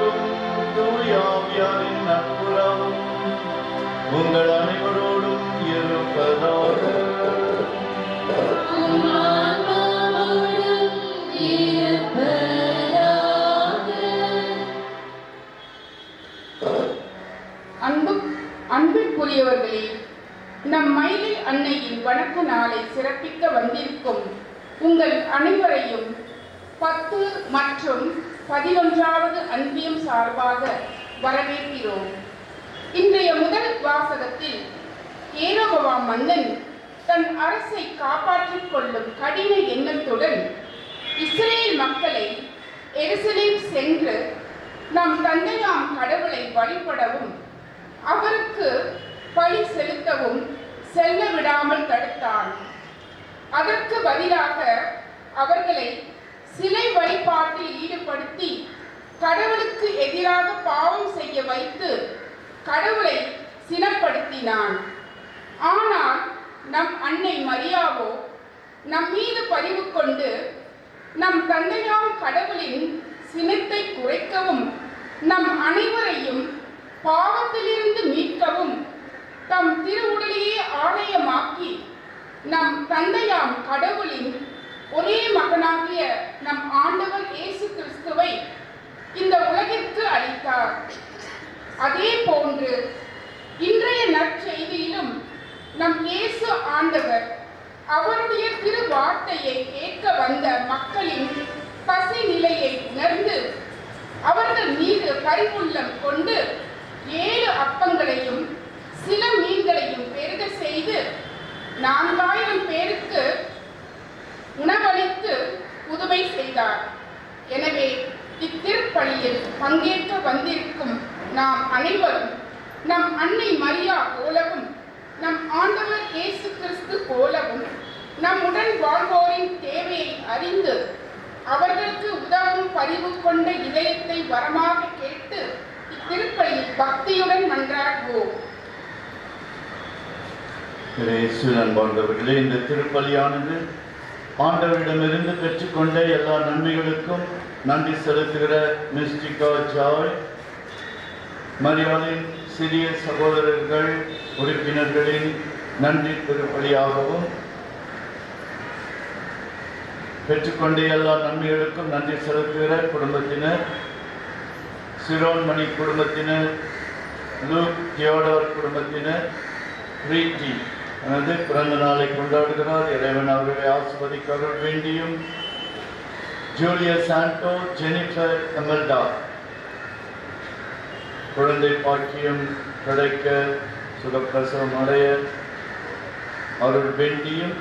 மீட்பும் தூயாவியாரின் நட்புறவும் உங்கள் அனைவரோடும் இருப்பதாக. அன்பிற்குரியவர்களே, நம் மயிலை அன்னையின் வணக்க நாளை சிறப்பிக்க வந்திருக்கும் உங்கள் அனைவரையும் 10 மற்றும் 11வது அன்பியம் சார்பாக வரவேற்கிறோம். இன்றைய முதல் வாசகத்தில் ஏரோபவாம் மன்னன் தன் அரசை காப்பாற்றிக் கொள்ளும் கடின எண்ணத்துடன் இஸ்ரேல் மக்களை எருசலேம் சென்று நம் தந்தையாம் கடவுளை வழிபடவும் அவருக்கு பழி செலுத்தவும் செல்ல விடாமல் தடுத்தான். அதற்கு பதிலாக அவர்களை சிலை வழிபாட்டில் ஈடுபடுத்தி கடவுளுக்கு எதிராக பாவம் செய்ய வைத்து கடவுளை சினப்படுத்தினான். ஆனால் நம் அன்னை மரியாவோ நம் மீது பரிவு கொண்டு நம் தந்தையாம் கடவுளின் சினத்தை குறைக்கவும் நம் அனைவரையும் பாவத்திலிருந்து மீட்கவும் தம் திருவுடலையே ஆலயமாக்கி நம் தந்தையாம் கடவுளின் ஒரே மகனாகிய நம் ஆண்டவர் இயேசு கிறிஸ்துவை இந்த உலகிற்கு அளித்தார். அதே போன்று இன்றைய நற்செய்தியிலும் நம் இயேசு ஆண்டவர் அவருடைய திருவார்த்தையை கேட்க வந்த மக்களின் பசி நிலையை உணர்ந்து அவர்கள் மீது பரிவுள்ளம் கொண்டு 7 அப்பங்களையும் சில மீன்களையும் பெருக செய்து 4000 பேருக்கு உணவளித்து புதுமை செய்தார். எனவே இத்திருப்பலியில் பங்கேற்க வந்திருக்கும் நாம் அனைவரும் நம் அன்னை மரியா போலவும் நம் ஆண்டவர் இயேசு கிறிஸ்து போலவும் நம்முடன் வாழ்வோரின் தேவையை அறிந்து அவர்களுக்கு உதவும் பரிவு கொண்ட இதயத்தை வரமாக கேட்டு இத்திருப்பலியில் பக்தியுடன் மன்றாடுவோம். அன்பார்ந்தவர்களே, இந்த திருப்பலியானது ஆண்டவரிடமிருந்து பெற்றுக்கொண்ட எல்லா நன்மைகளுக்கும் நன்றி செலுத்துகிற மிஸ்டிகா ஜாய் மரியாதையின் சிறிய சகோதரர்கள் உறுப்பினர்களின் நன்றி திருப்பலியாகவும் பெற்றுக்கொண்ட எல்லா நன்மைகளுக்கும் நன்றி செலுத்துகிற குடும்பத்தினர், சிரோன்மணி குடும்பத்தினர், லூக் தியோடோர் குடும்பத்தினர், பிரீத்தி எனது பிறந்த நாளை கொண்டாடுகிறார். இறைவன் அவர்களை ஆசிர்வதிக்க அருள் வேண்டியும் ஜூலியஸ் சாண்டோ, ஜெனிஃபர் எமல்டா குழந்தை பாக்கியம் கிடைக்க சுகப்பிரசவம் அடைய அருள் வேண்டியும்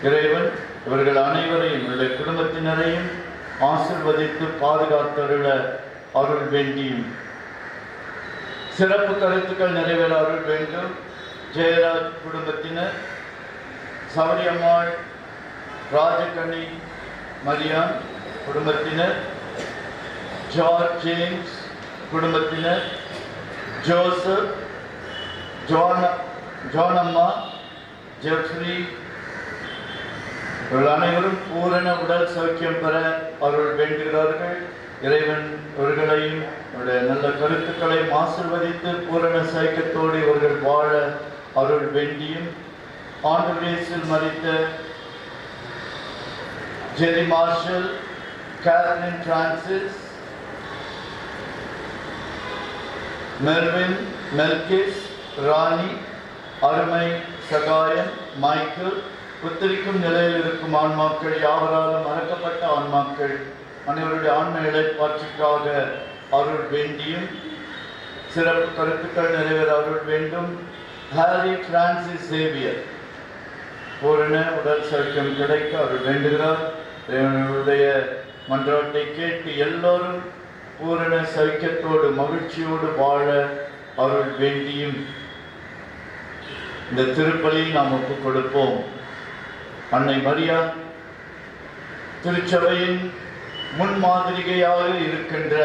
இறைவன் இவர்கள் அனைவரையும் இவருடைய குடும்பத்தினரையும் ஆசிர்வதித்து பாதுகாத்தருள அருள் வேண்டியும் சிறப்பு கருத்துக்கள் நிறைவேற அருள் வேண்டும். ஜெயராஜ் குடும்பத்தினர், சவரியம்மாள், ராஜகணி மரியான் குடும்பத்தினர், ஜார்ஜ் ஜேம்ஸ் குடும்பத்தினர், ஜோசப், ஜோனம்மா, ஜெஃப்ரி இவர்கள் அனைவரும் பூரண உடல் சௌக்கியம் பெற அருள் வேண்டுகிறார்கள். இறைவன் இவர்களையும் அவருடைய நல்ல கருத்துக்களை ஆசீர்வதித்து பூரண சைக்கியத்தோடு இவர்கள் வாழ அருள் வேண்டியும் ஆண்டவரேசில் மரித்த ஜெரி மார்ஷல், கேத்ரின் பிரான்சிஸ், மெல்வின், மெல்கிஸ், ராணி, அருமை, சகாயம், மைக்கேல், புத்தரிக்கும் நிலையில் இருக்கும் ஆன்மாக்கள், யாவராலும் மறக்கப்பட்ட ஆன்மாக்கள் அனைவருடைய ஆன்ம இழைப்பாற்றிற்காக அருள் வேண்டியும் சிறப்பு கருத்துக்கள் நிறைவேற அருள் வேண்டும். ஹாரி பிரான்சிஸ் சேவியர் பூரண உடல் சௌக்கியம் கிடைக்க அருள் வேண்டுகிறார். தேவனுடைய மன்றாட்டை கேட்டு எல்லோரும் பூரண சௌக்கியத்தோடு மகிழ்ச்சியோடு வாழ அருள் வேண்டியும் இந்த திருப்பலியை நாம் ஒப்புக் கொடுப்போம். அன்னை மரியா திருச்சபையின் முன்மாதிரிகையாக இருக்கின்ற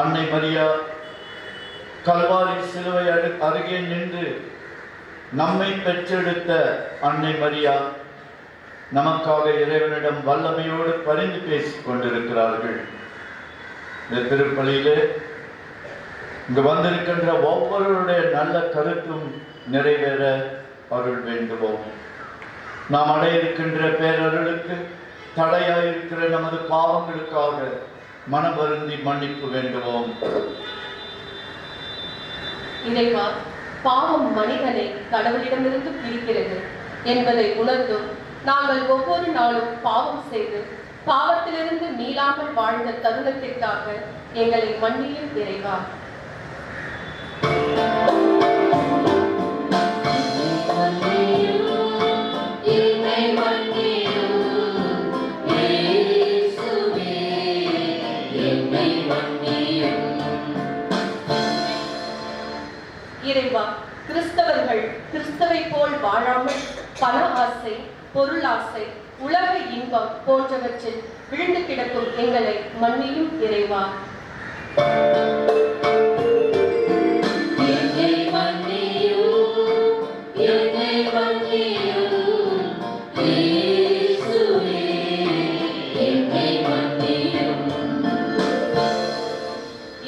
அன்னை மரியா கல்வாரி சிலுவை அருகே நின்று நம்மை பெற்றெடுத்த அன்னை மரியா நமக்காக இறைவனிடம் வல்லமையோடு பரிந்து பேசிக் கொண்டிருக்கிறார்கள். இந்த திருப்பலியிலே இங்கு வந்திருக்கின்ற ஒவ்வொருவருடைய நல்ல கருத்தும் நிறைவேற அருள் வேண்டுவோம். நாம் அடைய இருக்கின்ற பேரருளுக்கு தடையாயிருக்கிற நமது பாவங்களுக்காக மனம் வருந்தி மன்னிப்பு வேண்டுவோம். இறைவா, பாவம் மனிதனை கடவுளிடமிருந்து பிரிக்கிறது என்பதை உணர்ந்தும் நாங்கள் ஒவ்வொரு நாளும் பாவம் செய்து பாவத்திலிருந்து மீளாமல் வாழ்ந்த தருணத்திற்காக எங்களை மன்னியும் இறைவா. இறைவா, கிறிஸ்தவர்கள் கிறிஸ்தவை போல் வாழாமல் பண ஆசை, பொருளாசை, உலக இன்பம் போன்றவற்றில் விழுந்து கிடக்கும் எங்களை மன்னியும் இறைவா.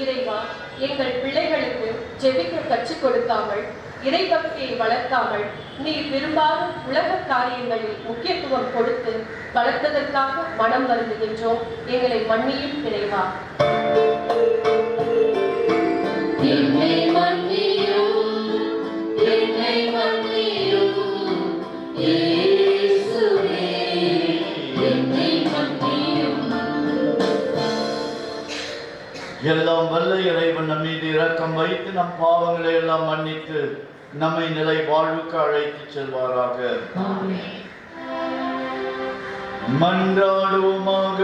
இறைவா, எங்கள் பிள்ளைகளுக்கு ஜெபிக்க கற்றுக் கொடுக்காமல், இறைபக்தியை வளர்க்காமல், நீர் விரும்பாத உலக காரியங்களில் முக்கியத்துவம் கொடுத்து வளர்த்ததற்காக மனம் வருந்துகின்றோம். எங்களை மன்னியும் இறைவா. எல்லாம் வல்ல இறைவன் நம் மீது இரக்கம் வைத்து நம் பாவங்களை எல்லாம் மன்னித்து நம்மை நிலை வாழ்வுக்கு அழைத்து செல்வாராக. மன்றாடுவோமாக.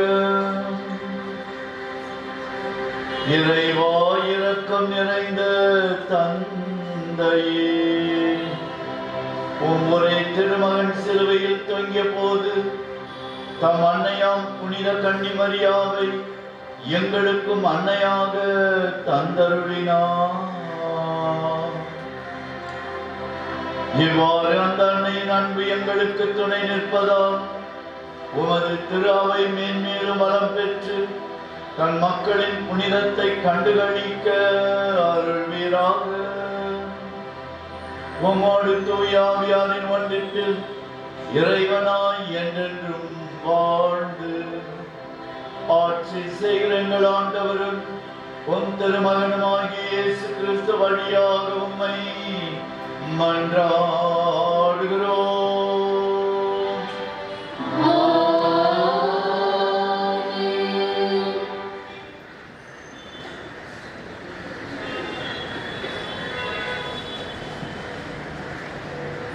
இறைவா, இரக்கம் நிறைந்த தந்தையே, ஒவ்வொரு திருமகன் சிலுவையில் தொங்கிய போது தம் அன்னையாம் புனித கன்னிமரியாவை எங்களுக்கும் அன்னையாக தந்தருளினார். இவ்வாறு அந்த அன்னையின் அன்பு எங்களுக்கு துணை நிற்பதால் உமது திரு அவை மேன்மேலும் வளம் பெற்று தன் மக்களின் புனிதத்தை கண்டுகளிக்க அருள்வீராக. உம்மோடு தூய ஆவியாரின் ஒன்றிப்பில் இறைவனாய் என்றென்றும் வாழ்ந்து ஆட்சி செய்கிற எங்கள் ஆண்டவரும் உம் திருமகனுமாகிய இயேசு கிறிஸ்து வழியாக உம்மை மன்றாடுகிறோம்.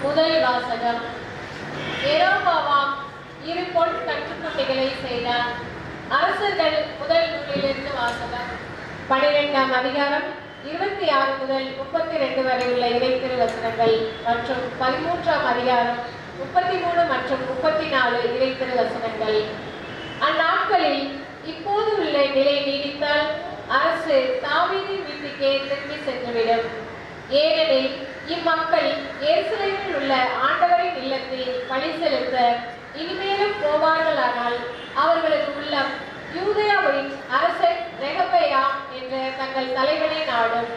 முதல் வாசகம். யெரொபெயாம் இரு பொன் கன்றுக்குட்டிகளை செய்தார். அரசர்கள் முதல் நூலிலிருந்து வாசகம். 12ஆம் அதிகாரம் 26 முதல் 32 வரை உள்ள இறைத்திரு வசனங்கள் மற்றும் 13ஆம் அதிகாரம் 33 மற்றும் 34 இறைத்திரு வசனங்கள். அந்நாட்களில் இப்போது உள்ள நிலை நீடித்தால் அரசு தாவீதின் வீட்டுக்கே திரும்பி சென்றுவிடும். ஏனெனில் இம்மக்கள் எருசலேமில் உள்ள ஆண்டவரின் இல்லத்தில் பலி செலுத்த இனிமேலும் போவார்களானால் அவர்களது உள்ளம் யூதேயாவின் அரசன் ரெகொபெயாம் என்ற தங்கள் தலைவனை நாடும்.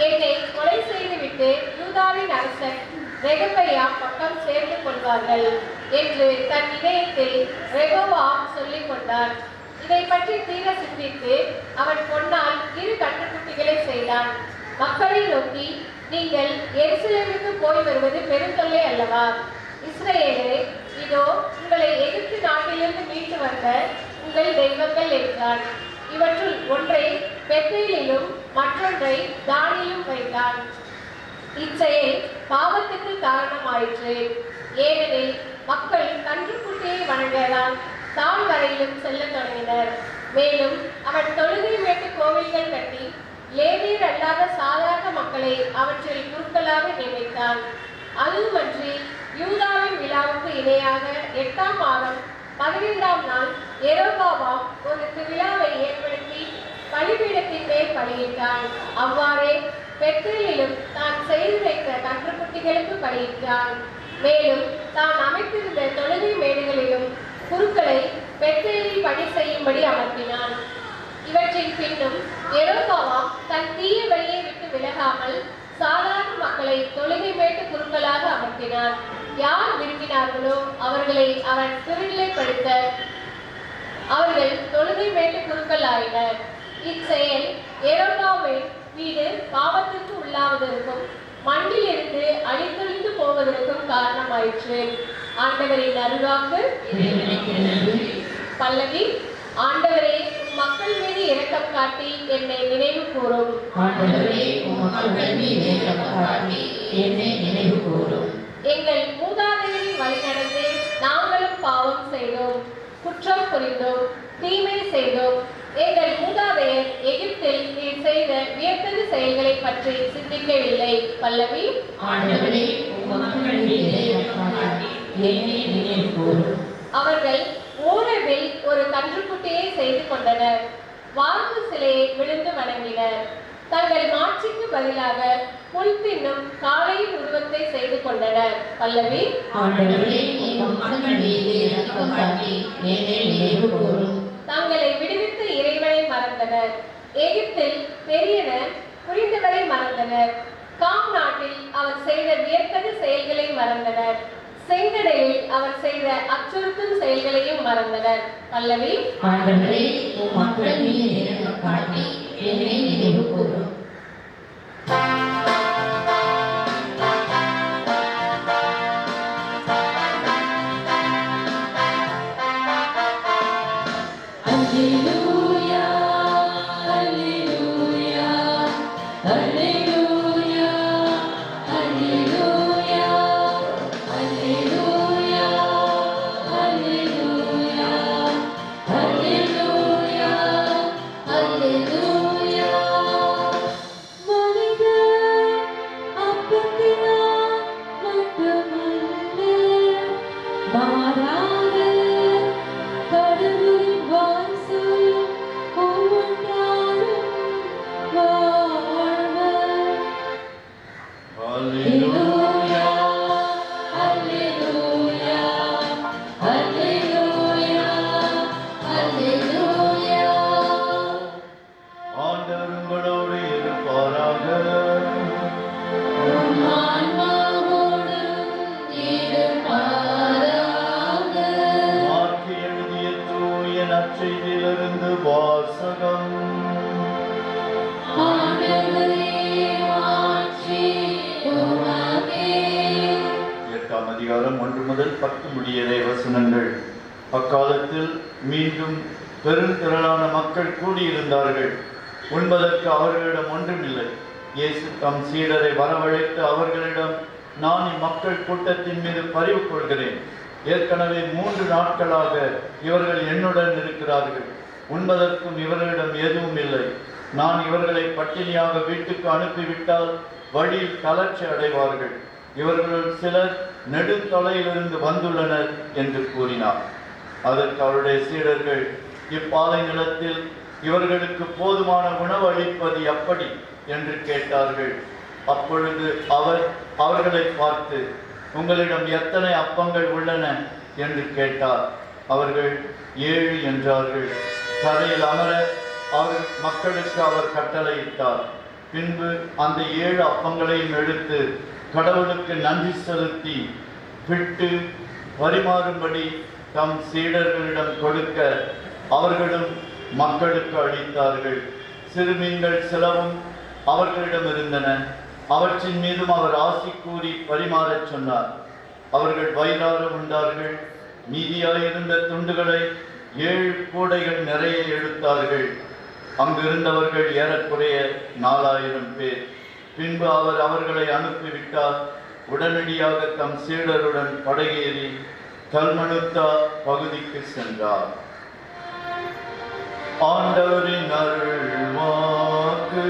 என்னை கொலை செய்துவிட்டு யூதாவின் அரசன் ரெகொபெயாம் பக்கம் சேர்ந்து கொள்வார்கள் என்று தன் இதயத்தில் ரெகொபெயாம் சொல்லிக் கொண்டான். இதை பற்றி தீர சிந்தித்து அவன் பொன்னால் இரு கன்றுக்குட்டிகளை செய்தான். மக்களை நோக்கி, நீங்கள் எருசலேமுக்கு போய் வருவது பெருந்தொல்லை அல்லவா? இஸ்ரவேலே, இதோ உங்களை எகிப்து நாட்டிலிருந்து மீட்டு வந்த உங்கள் தெய்வங்கள் என்றான். இவற்றுள் ஒன்றை பெத்தேலிலும் மற்றொன்றை தானிலும் வைத்தான். இச்செயல் பாவத்துக்கு காரணமாயிற்று. ஏனெனில் மக்கள் கன்றுக்குட்டியை வணங்கலாம் தாழ் வரையிலும் செல்ல தொடங்கினர். மேலும் அவன் தொழுகை மேட்டு கோவில்கள் கட்டி லேவியர் அல்லாத சாதாரண மக்களை அவற்றில் குருக்களாக நியமித்தான். அதுவன்றி யூதாவின் விழாவுக்கு இணையாக 8ஆம் மாதம் 15ஆம் நாள் யெரொபெயாம் ஒரு விழாவை ஏற்படுத்தி பலிபீடத்தின் மேல் பலியிட்டான். அவ்வாறே பெத்தேலிலும் தான் செய்து வைத்த கன்றுக்குட்டிகளுக்கு பலியிட்டான். மேலும் தான் அமைத்திருந்த தொழுகை மேடுகளிலும் குருக்களை பெத்தேலில் பணி செய்யும்படி அமர்த்தினான். இவற்றின் பின்னும் யெரொபெயாம் தன் தீய வழியை விட்டு விலகாமல் சாதாரண மக்களை தொழுகை மேட்டு குருக்களாக அமர்த்தினார். யார் விரும்பினார்களோ அவர்களை அவன் திருநிலைப்படுத்த அவர்கள் தொழுகை மேட்டு குருக்கள் ஆயினர். இச்செயல் யெரொபெயாமின் வீடு பாவத்திற்கு உள்ளாவதற்கும் மண்ணிலிருந்து அழித்தொழிந்து போவதற்கும் காரணமாயிற்று. ஆண்டவரின் அருள்வாக்கு. பல்லவி. ஆண்டவரே, உம் மக்கள் மீது இரக்கம் காட்டி என்னை நினைவு கூரும். எங்கள் மூதாதையரின் வழி நடந்து நாங்களும் பாவம் செய்தோம், குற்றம் புரிந்தோம், தீமை செய்தோம். எங்கள் மூதாதையர் எகிப்தில் நீர் செய்த வியத்தகு செயல்களை பற்றி சிந்திக்கவில்லை. பல்லவி. அவர்கள் ஓரவில் ஒரு கன்றுக்குட்டியை செய்து கொண்டனர், வார்ப்பு சிலையை விழுந்து வணங்கினர். தங்கள் மாட்சிக்கு பதிலாக புல் தின்னும் காளையின் உருவத்தை செய்து கொண்டனர். பல்லவி. தங்களை விடுவித்த இறைவனை மறந்தனர். எகிப்தில் பெரியனர் புரிந்தவரை மறந்தனர். காம் நாட்டில் அவர் செய்த வியத்தகு செயல்களை மறந்தனர். செங்கடலில் அவர் செய்த அச்சுறுத்தும் செயல்களையும் மறந்தனர். பல்லவி. நற்செய்தியிலிருந்து வாசகம். எட்டாம் அதிகாரம் 1 முதல் 10 முடிய வசனங்கள். அக்காலத்தில் மீண்டும் பெருந்திரளான மக்கள் கூடியிருந்தார்கள். உண்பதற்கு அவர்களிடம் ஒன்றுமில்லை. இயேசு தம் சீடரை வரவழைத்து அவர்களிடம், நான் இம்மக்கள் கூட்டத்தின் மீது பரிவு கொள்கிறேன். ஏற்கனவே 3 நாட்களாக இவர்கள் என்னுடன் இருக்கிறார்கள். உண்பதற்கும் இவர்களிடம் எதுவும் இல்லை. நான் இவர்களை பட்டினியாக வீட்டுக்கு அனுப்பிவிட்டால் வழியில் தளர்ச்சி அடைவார்கள். இவர்களுள் சிலர் நெடுந்தொலையிலிருந்து வந்துள்ளனர் என்று கூறினார். அதற்கு அவருடைய சீடர்கள், இப்பாலை நிலத்தில் இவர்களுக்கு போதுமான உணவு அளிப்பது எப்படி என்று கேட்டார்கள். அப்பொழுது அவர் அவர்களை பார்த்து, உங்களிடம் எத்தனை அப்பங்கள் உள்ளன என்று கேட்டார். அவர்கள் 7 என்றார்கள். தரையில் அமர அவர் மக்களுக்கு அவர் கட்டளையிட்டார். பின்பு அந்த 7 அப்பங்களையும் எடுத்து கடவுளுக்கு நன்றி செலுத்தி விட்டு பரிமாறும்படி தம் சீடர்களிடம் கொடுக்க அவர்களும் மக்களுக்கு அளித்தார்கள். சிறுமீன்கள் சிலவும் அவர்களிடம் இருந்தன. அவற்றின் மீதும் அவர் ஆசி கூறி பரிமாறச் சொன்னார். அவர்கள் வயிறார உண்டார்கள். மீதியாயிருந்த துண்டுகளை 7 கூடைகள் நிறைய எடுத்தார்கள். அங்கிருந்தவர்கள் ஏறக்குறைய 4000 பேர். பின்பு அவர் அவர்களை அனுப்பிவிட்டார். உடனடியாக தம் சீடருடன் படகேறி தல்மனுத்தா பகுதிக்கு சென்றார். ஆண்டவரின் அருள்வாக்கு.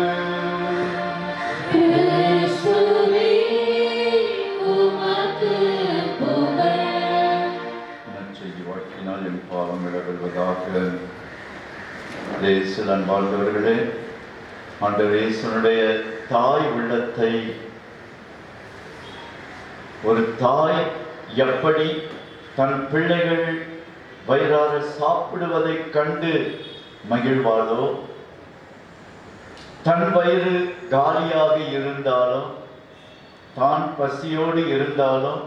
நற்செய்தி வாழ்க்கையினால் என் பாவங்கள் அகல்வதாக. இயேசுடன் வாழ்ந்தவர்களே, ஆண்டவர் இயேசுனுடைய தாய் உள்ளத்தை, ஒரு தாய் எப்படி தன் பிள்ளைகள் வயிறார சாப்பிடுவதை கண்டு மகிழ்வாளோ, தன் வயிறு காலியாக இருந்தாலும், தான் பசியோடு இருந்தாலும்,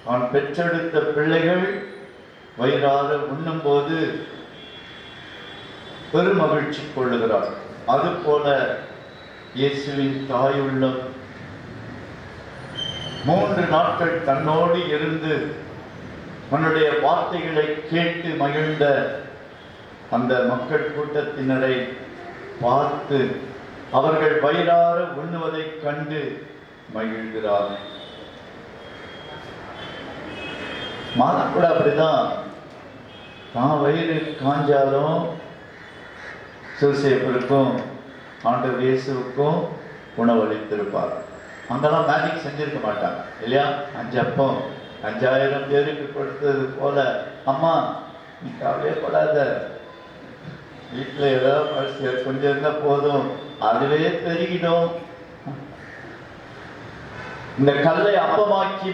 தான் பெற்றெடுத்த பிள்ளைகள் வயிறார உண்ணும்போது பெருமகிழ்ச்சி கொள்ளுகிறார். அதுபோல இயேசுவின் தாயுள்ளம் 3 நாட்கள் தன்னோடு இருந்து தன்னுடைய வார்த்தைகளை கேட்டு மகிழ்ந்த அந்த மக்கள் கூட்டத்தினரை பார்த்து அவர்கள் வயிறார உண்ணுவதைக் கண்டு மகிழ்கிறார். மாதா கூட அப்படிதான், தான் வயிறு காஞ்சாலும் சூசேப்பருக்கும் ஆண்டவர் இயேசுவுக்கும் உணவளித்திருப்பார். அங்கெல்லாம் மேஜிக் செஞ்சிருக்க மாட்டாங்க இல்லையா? 5 அப்பம் 5000 பேருக்கு கொடுத்தது போல, அம்மா நீ கவலைப்படாத, வீட்டில் ஏதாவது கொஞ்சம் இருந்தால் போதும், அதுவே பெருகிடும், இந்த கல்லை அப்பமாக்கி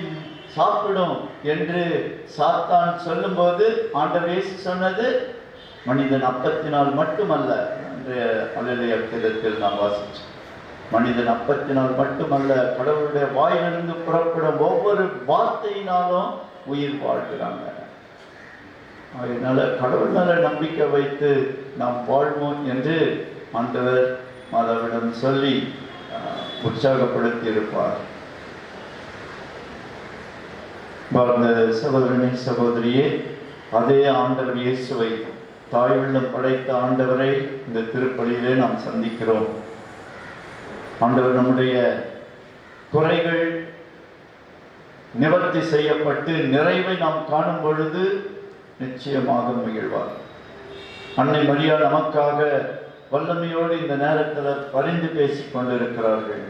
சாப்பிடும் என்று சாத்தான் சொல்லும்போது ஆண்டவர் இயேசு சொன்னது மனிதன் அப்பத்தினால் மட்டுமல்ல என்று அல்லேலூயா கீதத்தில் நாம் வாசிச்சோம். மனிதன் அப்பத்தினால் மட்டுமல்ல, கடவுளுடைய வாயிலிருந்து புறப்படும் ஒவ்வொரு வார்த்தையினாலும் உயிர் வாழ்கிறாங்க. அதனால கடவுள் மேல நம்பிக்கை வைத்து நாம் வாழ்வோம் என்று ஆண்டவர் மாதாவிடம் சொல்லி உற்சாகப்படுத்தி இருப்பார். வாழ்ந்த சகோதரனே சகோதரியே, அதே ஆண்டவர் இயேசுவை, தாயுள்ளம் படைத்த ஆண்டவரை இந்த திருப்பலியிலே நாம் சந்திக்கிறோம். ஆண்டவர் நம்முடைய குறைகள் நிவர்த்தி செய்யப்பட்டு நிறைவை நாம் காணும் பொழுது நிச்சயமாக மகிழ்வார். அன்னை மரியா நமக்காக வல்லமையோடு இந்த நேரத்தில் பரிந்து பேசிக் கொண்டிருக்கிறார்கள்.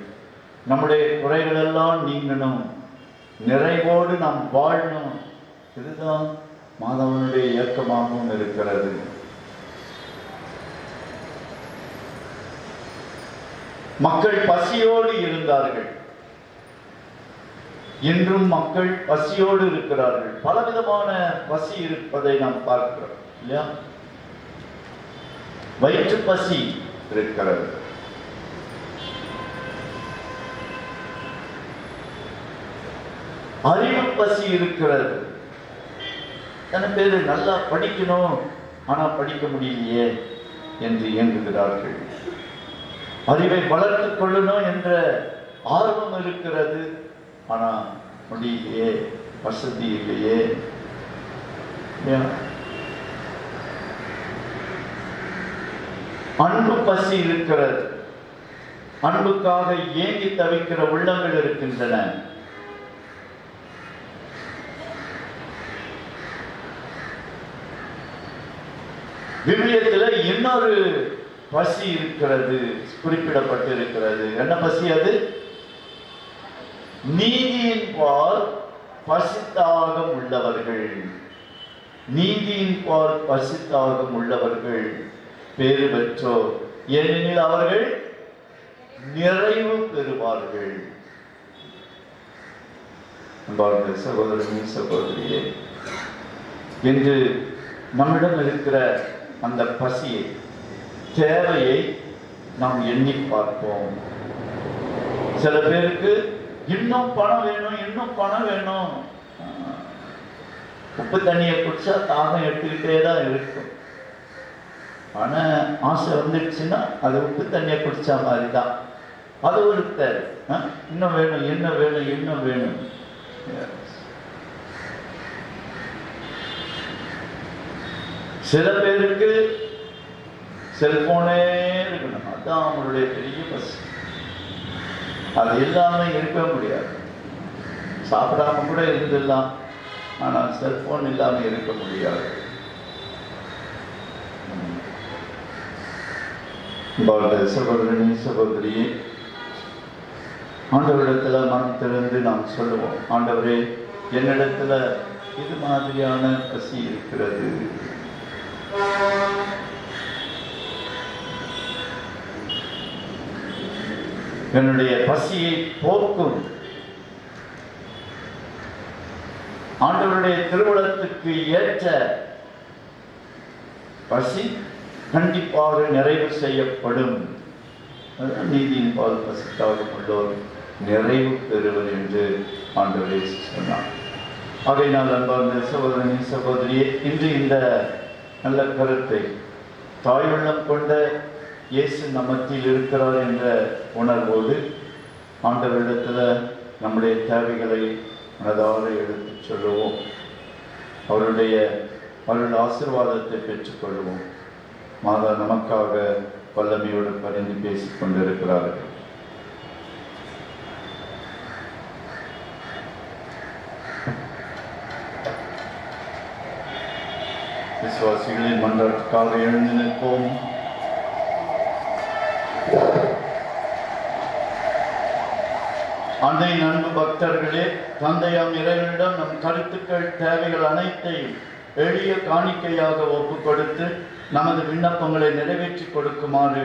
நம்முடைய குறைகள் எல்லாம் நீங்கணும், நிறைவோடு நாம் வாழணும். இதுதான் மாதவனுடைய இயக்கமாகவும் இருக்கிறது. மக்கள் பசியோடு இருந்தார்கள், இன்றும் மக்கள் பசியோடு இருக்கிறார்கள். பலவிதமான பசி இருப்பதை நாம் பார்க்கிறோம் இல்லையா? வயிற்று பசி இருக்கிறது, அறிவு பசி இருக்கிறது. எத்தனை பேர் நல்லா படிக்கணும் ஆனா படிக்க முடியலையே என்று இயங்குகிறார்கள். அறிவை வளர்த்துக் கொள்ளணும் என்ற ஆர்வம் இருக்கிறது, ஆனா முடியலையே, வசதி இல்லையே. அன்பு பசி இருக்கிறது, அன்புக்காக ஏங்கி தவிக்கிற உள்ளங்கள் இருக்கின்றன. விவிலியத்தில் இன்னொரு பசி இருக்கிறது, குறிப்பிடப்பட்டிருக்கிறது. என்ன பசி அது? நீதியின் பால் பசித்தாகம் உள்ளவர்கள். நீதியின் பால் பசித்தாகம் உள்ளவர்கள் பேறு பெற்றோர், ஏனெனில் அவர்கள் நிறைவு பெறுவார்கள். சகோதரனே சகோதரியே, என்று நம்மிடம் இருக்கிற அந்த பசியை, தேவையை நாம் எண்ணி பார்ப்போம். சில பேருக்கு இன்னும் பணம் வேணும், இன்னும் பணம் வேணும். உப்பு தண்ணியை குடிச்சா தாகம் எடுத்துக்கிட்டே தான் இருக்கும். ஆனா ஆசை வந்துடுச்சுன்னா அது உப்பு தண்ணியை குடிச்சா மாதிரி தான். அது ஒரு தேவை. இன்னும் வேணும், என்ன வேணும், இன்னும் வேணும். சில பேருக்கு செல்போனே இருக்கணும், அதுதான் அவங்களுடைய பெரிய பசி. அது இல்லாம இருக்க முடியாது. சாப்பிடாம கூட இருந்துடலாம், ஆனால் செல்போன் இல்லாம இருக்க முடியாது. சகோதரனே சகோதரியே, ஆண்டவரிடத்துல மனம் திறந்து நாம் சொல்லுவோம், ஆண்டவரே என்னிடத்துல இது மாதிரியான பசி இருக்கிறது. என்னுடைய பசியை போக்கும் ஆண்டவருடைய திருவுளத்துக்கு ஏற்ற பசி கண்டிப்பாக நிறைவு செய்யப்படும். அதுதான் நீதியின் பால் பசித்தாலும் உள்ளோர் நிறைவு பெறுவர் என்று ஆண்டவர் இயேசு சொன்னார். ஆகையினால் அன்பார்ந்த சகோதரனே சகோதரியே, இன்று இந்த நல்ல கருத்தை தாய் உள்ளம் கொண்ட இயேசு நம்மத்தில் இருக்கிறார் என்ற உணர்வோடு ஆண்டவரிடத்தில் நம்முடைய தேவைகளை மனதார எடுத்துச் சொல்லுவோம். அவருடைய ஆசீர்வாதத்தை பெற்றுக்கொள்வோம். மாதா நமக்காக வல்லமையோடு பரிந்து பேசிக் கொண்டிருக்கிறார்கள். விசுவாசிகளின் மன்றத்துக்காக எழுந்து நிற்போம். அன்னையின் அன்பு பக்தர்களே, தந்தையாம் இறைவனிடம் நம் கருத்துக்கள், தேவைகள் அனைத்தையும் எளிய காணிக்கையாக ஒப்பு கொடுத்து நமது விண்ணப்பங்களை நிறைவேற்றி கொடுக்குமாறு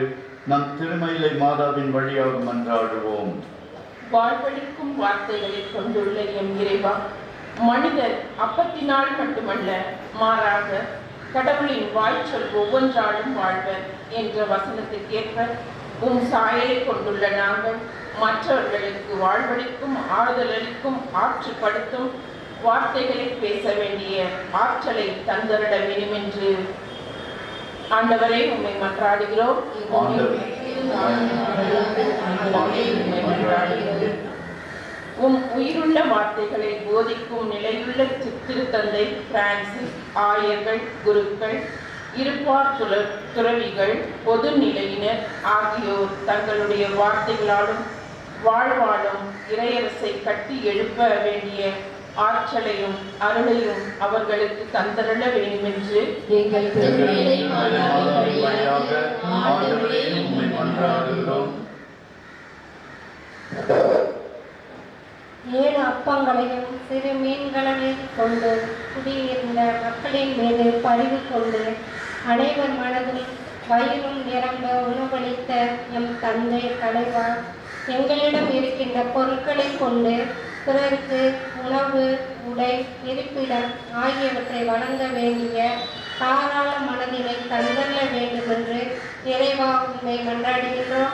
நம் திருமயிலை மாதாவின் வழியாக மன்றாடுவோம். வாழ்வழிக்கும் வார்த்தைகளை கொண்டுள்ள எம் இறைவா, மனிதர் அப்பத்தினால் மட்டுமல்ல, மாறாக கடவுளின் வாய்ச்சொல் ஒவ்வொன்றாலும் வாழ்வர் என்ற வசனத்துக்கேற்ப உம் சாயலை கொண்டுள்ள நாங்கள் மற்றவர்களுக்கு வாழ்வழிக்கும், ஆறுதலளிக்கும், ஆற்றுப்படுத்தும் வார்த்தைகளை பேச வேண்டிய ஆற்றலை தந்தரிட வேண்டும் என்று ஆண்டவரை உம்மை மன்றாடுகிறோம். உம் உயிருள்ள வார்த்தைகளை போதிக்கும் நிலையுள்ள திருத்தந்தை பிரான்சிஸ், ஆயர்கள், குருக்கள், இருப்பார் துறவிகள், பொது நிலையினர் ஆகியோர் தங்களுடைய வார்த்தைகளாலும் வாழ்வாலும் இறையரசை கட்டி எழுப்ப வேண்டிய ஆற்றலையும் அருளையும் அவர்களுக்கு தந்தருள வேண்டுமென்று எங்கள் ஏழு அப்பங்களையும் சிறு மீன்களையும் கொண்டு குடியிருந்த மக்களின் மீது பரிவு கொண்டு அனைவர் மனதில் வயிறும் நிரம்ப உணவளித்த எம் தந்தை தலைவா, எங்களிடம் இருக்கின்ற பொருட்களை கொண்டு பிறருக்கு உணவு, உடை, இருப்பிடம் ஆகியவற்றை வழங்க வேண்டிய தாராள மனதினை தந்தள்ள வேண்டும் என்று இறைவா உண்மை மன்றாடுகின்றோம்.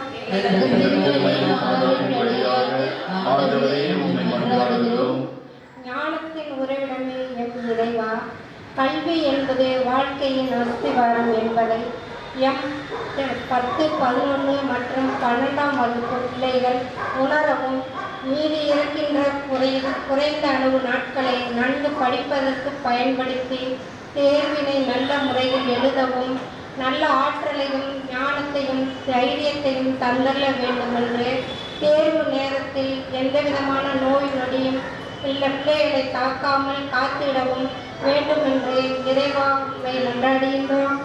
ஞானத்தின் உறைவிடமே எம் இறைவா, கல்வி என்பது வாழ்க்கையின் அஸ்திவாரம் என்பதை எம் 10, 11 மற்றும் 12ஆம் வகுப்பு பிள்ளைகள் உணரவும், மீதி இருக்கின்ற குறைந்த அளவு நாட்களை நன்கு படிப்பதற்கு பயன்படுத்தி தேர்வினை நல்ல முறையில் எழுதவும், நல்ல ஆற்றலையும் ஞானத்தையும் தைரியத்தையும் தந்தள்ள வேண்டும் என்று தேர்வு நேரத்தில் எந்தவிதமான நோய் நொடியும் பிள்ளைகளை தாக்காமல் காத்திடவும் வேண்டும் என்று இறைவா உம்மை மன்றாடுகின்றோம்.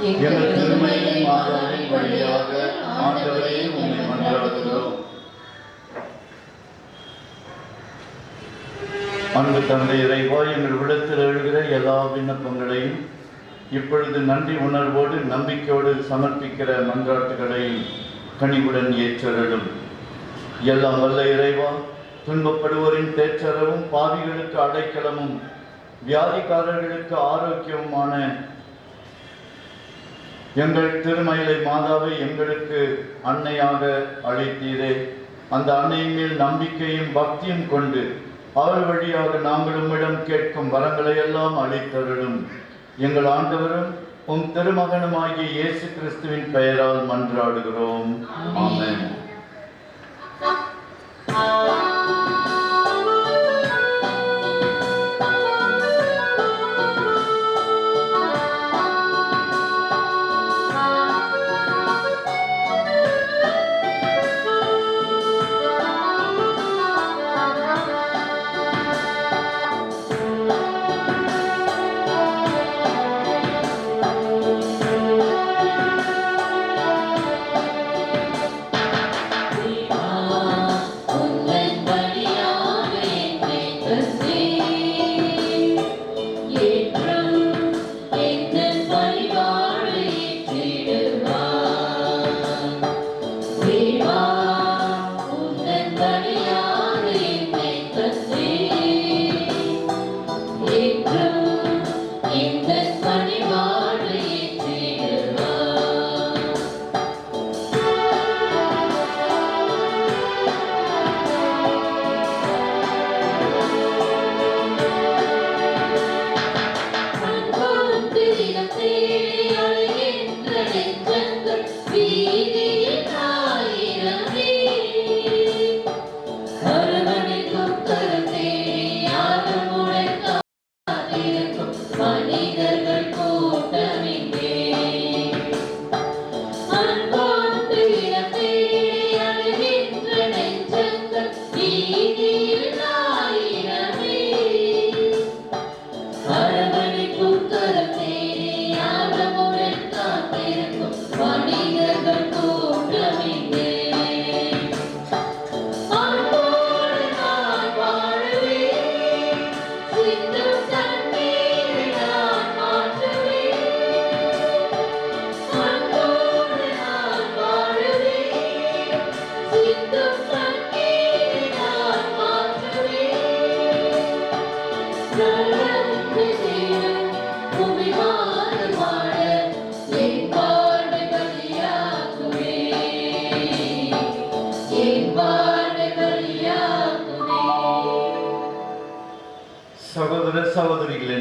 அன்பு தந்தை இறைவா, எங்கள் உள்ளத்தில் எழுகிற எல்லா விண்ணப்பங்களையும் இப்பொழுது நன்றி உணர்வோடு நம்பிக்கையோடு சமர்ப்பிக்கிற மன்றாட்டுகளை கனிவுடன் ஏற்றருளும். எல்லாம் வல்ல இறைவா, துன்பப்படுவோரின் தேற்றரவும், பாவிகளுக்கு அடைக்கலமும், வியாதிக்காரர்களுக்கு ஆரோக்கியமுமான எங்கள் திருமயிலை மாதாவை எங்களுக்கு அன்னையாக அழைத்தீரே. அந்த அன்னையின் மேல் நம்பிக்கையும் பக்தியும் கொண்டு அவள் வழியாக நாங்கள் உம்மிடம் கேட்கும் வரங்களை எல்லாம் அளித்தருளும். எங்கள் ஆண்டவரும் உம் திருமகனுமாகிய இயேசு கிறிஸ்துவின் பெயரால் மன்றாடுகிறோம். ஆமென்.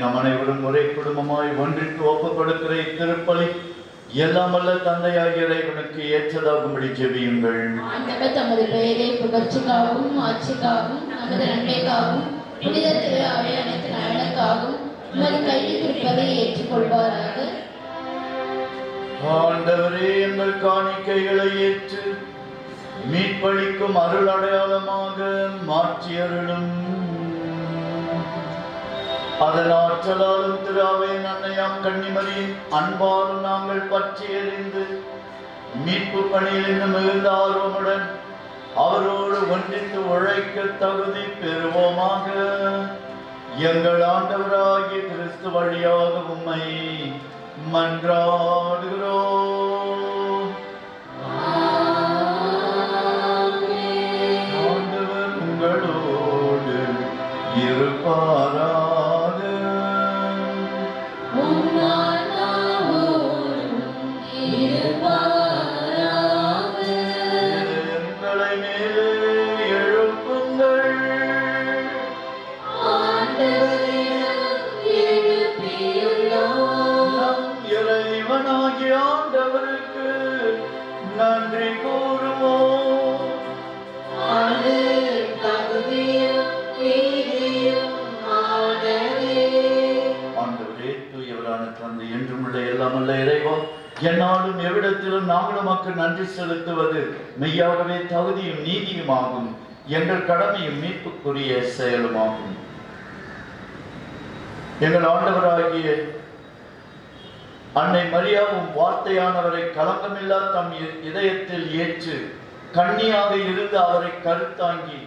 நம் அனைவரும் ஒரே குடும்பமாய் ஒன்றிற்கு ஒப்புக் கொடுக்கிற இத்திருப்பலி எல்லாம் வல்ல தந்தையாகிய இறைவனுக்கு ஏற்றதாகும்படி ஜெபியுங்கள். ஆண்டவர் தமது பெயரை புகழ்ச்சிக்காகவும் ஆட்சிக்காகவும் நமது நன்மைக்காகவும் புனித திரு அவை அனைத்து நலனுக்காகவும் உமது கையில் இருப்பதை ஏற்றுக்கொள்வாராக. ஆண்டவரே, எங்கள் காணிக்கைகளை ஏற்று மீட்பளிக்கும் அருள் அடையாளமாக மாற்றி அருளும். அதன் ஆற்றலாலும் திரு அவையின் அன்னையாம் கன்னிமரியின் அன்பாலும் நாங்கள் பற்றி எறிந்து மீட்பு பணியில் மிகுந்த ஆர்வமுடன் அவரோடு ஒன்றித்து உழைக்க தகுதி பெறுவோமாக. எங்கள் ஆண்டவராகிய கிறிஸ்து வழியாக உம்மை மன்றாடுகிறோம். ஆண்டவர் உங்களோடு இருப்பாரா. நன்றி கூறுவோம். ஆண்டவரே, தூயவரான தந்தை, என்றும் உள்ள எல்லாமல்ல இறைவா, என்னாலும் எவ்விடத்திலும் நாங்கள் உமக்கு நன்றி செலுத்துவது மெய்யாகவே தகுதியும் நீதியுமாகும். எங்கள் கடமையும் மீட்புக்குரிய செயலுமாகும். எங்கள் ஆண்டவராகிய அன்னை மரியாவும் வார்த்தையானவரை கலங்கமில்லா தம் இதயத்தில் ஏற்று கன்னியாக இருந்து அவரை கருத்தாங்கி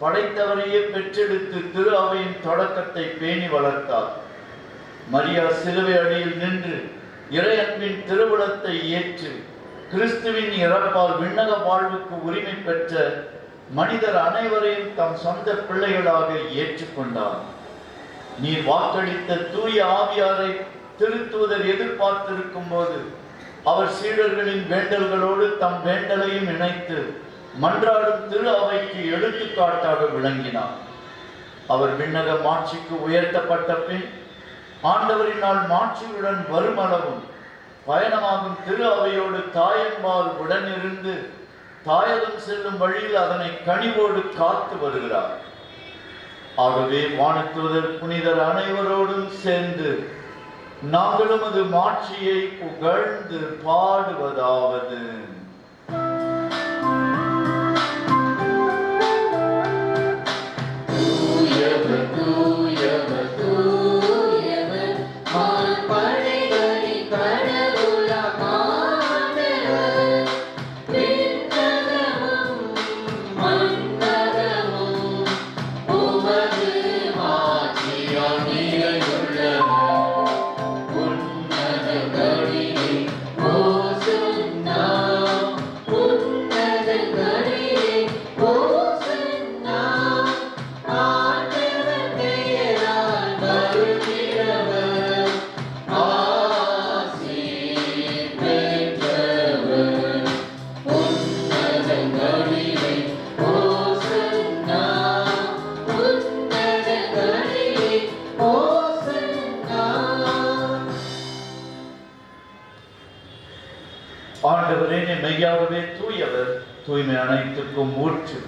படைத்தவரையே பெற்றெடுத்து திரு அவையின் தொடக்கத்தை பேணி வளர்த்தார். மரியா சிலுவை அடியில் நின்று இறை அன்பின் திருவுளத்தை ஏற்று கிறிஸ்துவின் இறப்பால் விண்ணக வாழ்வுக்கு உரிமை பெற்ற மனிதர் அனைவரையும் தம் சொந்த பிள்ளைகளாக ஏற்றுக்கொண்டார். நீர் வாக்களித்த தூய ஆவியாரை திருத்தூதர் எதிர்பார்த்திருக்கும் போது அவர் சீடர்களின் வேண்டல்களோடு தம் வேண்டலையும் இணைத்து மன்றாடும் திரு அவைக்கு எடுத்துக்காட்டாக விளங்கினார். அவர் விண்ணக மாட்சிக்கு உயர்த்தப்பட்ட பின் ஆண்டவரினால் மாட்சியுடன் வருமளவும் பயணமாகும் திரு அவையோடு தாயன்பால் உடனிருந்து தாயகம் செல்லும் வழியில் அதனை கனிவோடு காத்து வருகிறார். ஆகவே வானதூதர் புனிதர் அனைவரோடும் சேர்ந்து நாங்களும் அது மாட்சியை புகழ்ந்து பாடுவதாவது. ஆண்டவரே, மெய்யாகவே தூயவர், தூய்மை அனைத்துக்கும் ஊற்று.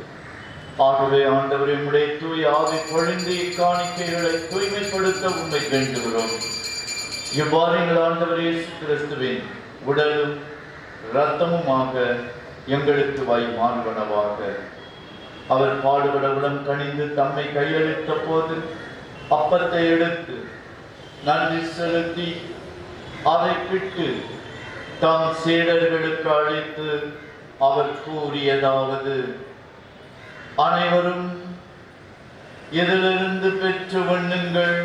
ஆகவே ஆண்டவரே, உம்முடைய தூய ஆவி பொழிந்து இக்காணிக்கைகளை தூய்மைப்படுத்த உம்மை வேண்டுகிறோம். இவ்வாறு எங்கள் ஆண்டவர் இயேசு கிறிஸ்துவின் உடலும் இரத்தமுமாக எங்களுக்கு மாறுவனவாக. அவர் பாடுபட உடன் கனிந்து தம்மை கையளித்த போது அப்பத்தை எடுத்து நன்றி செலுத்தி அதை பிட்டு தம் சீடர்களுக்கு அளித்து அவர் கூறியதாவது: அனைவரும் இதிலிருந்து பெற்று உண்ணுங்கள்,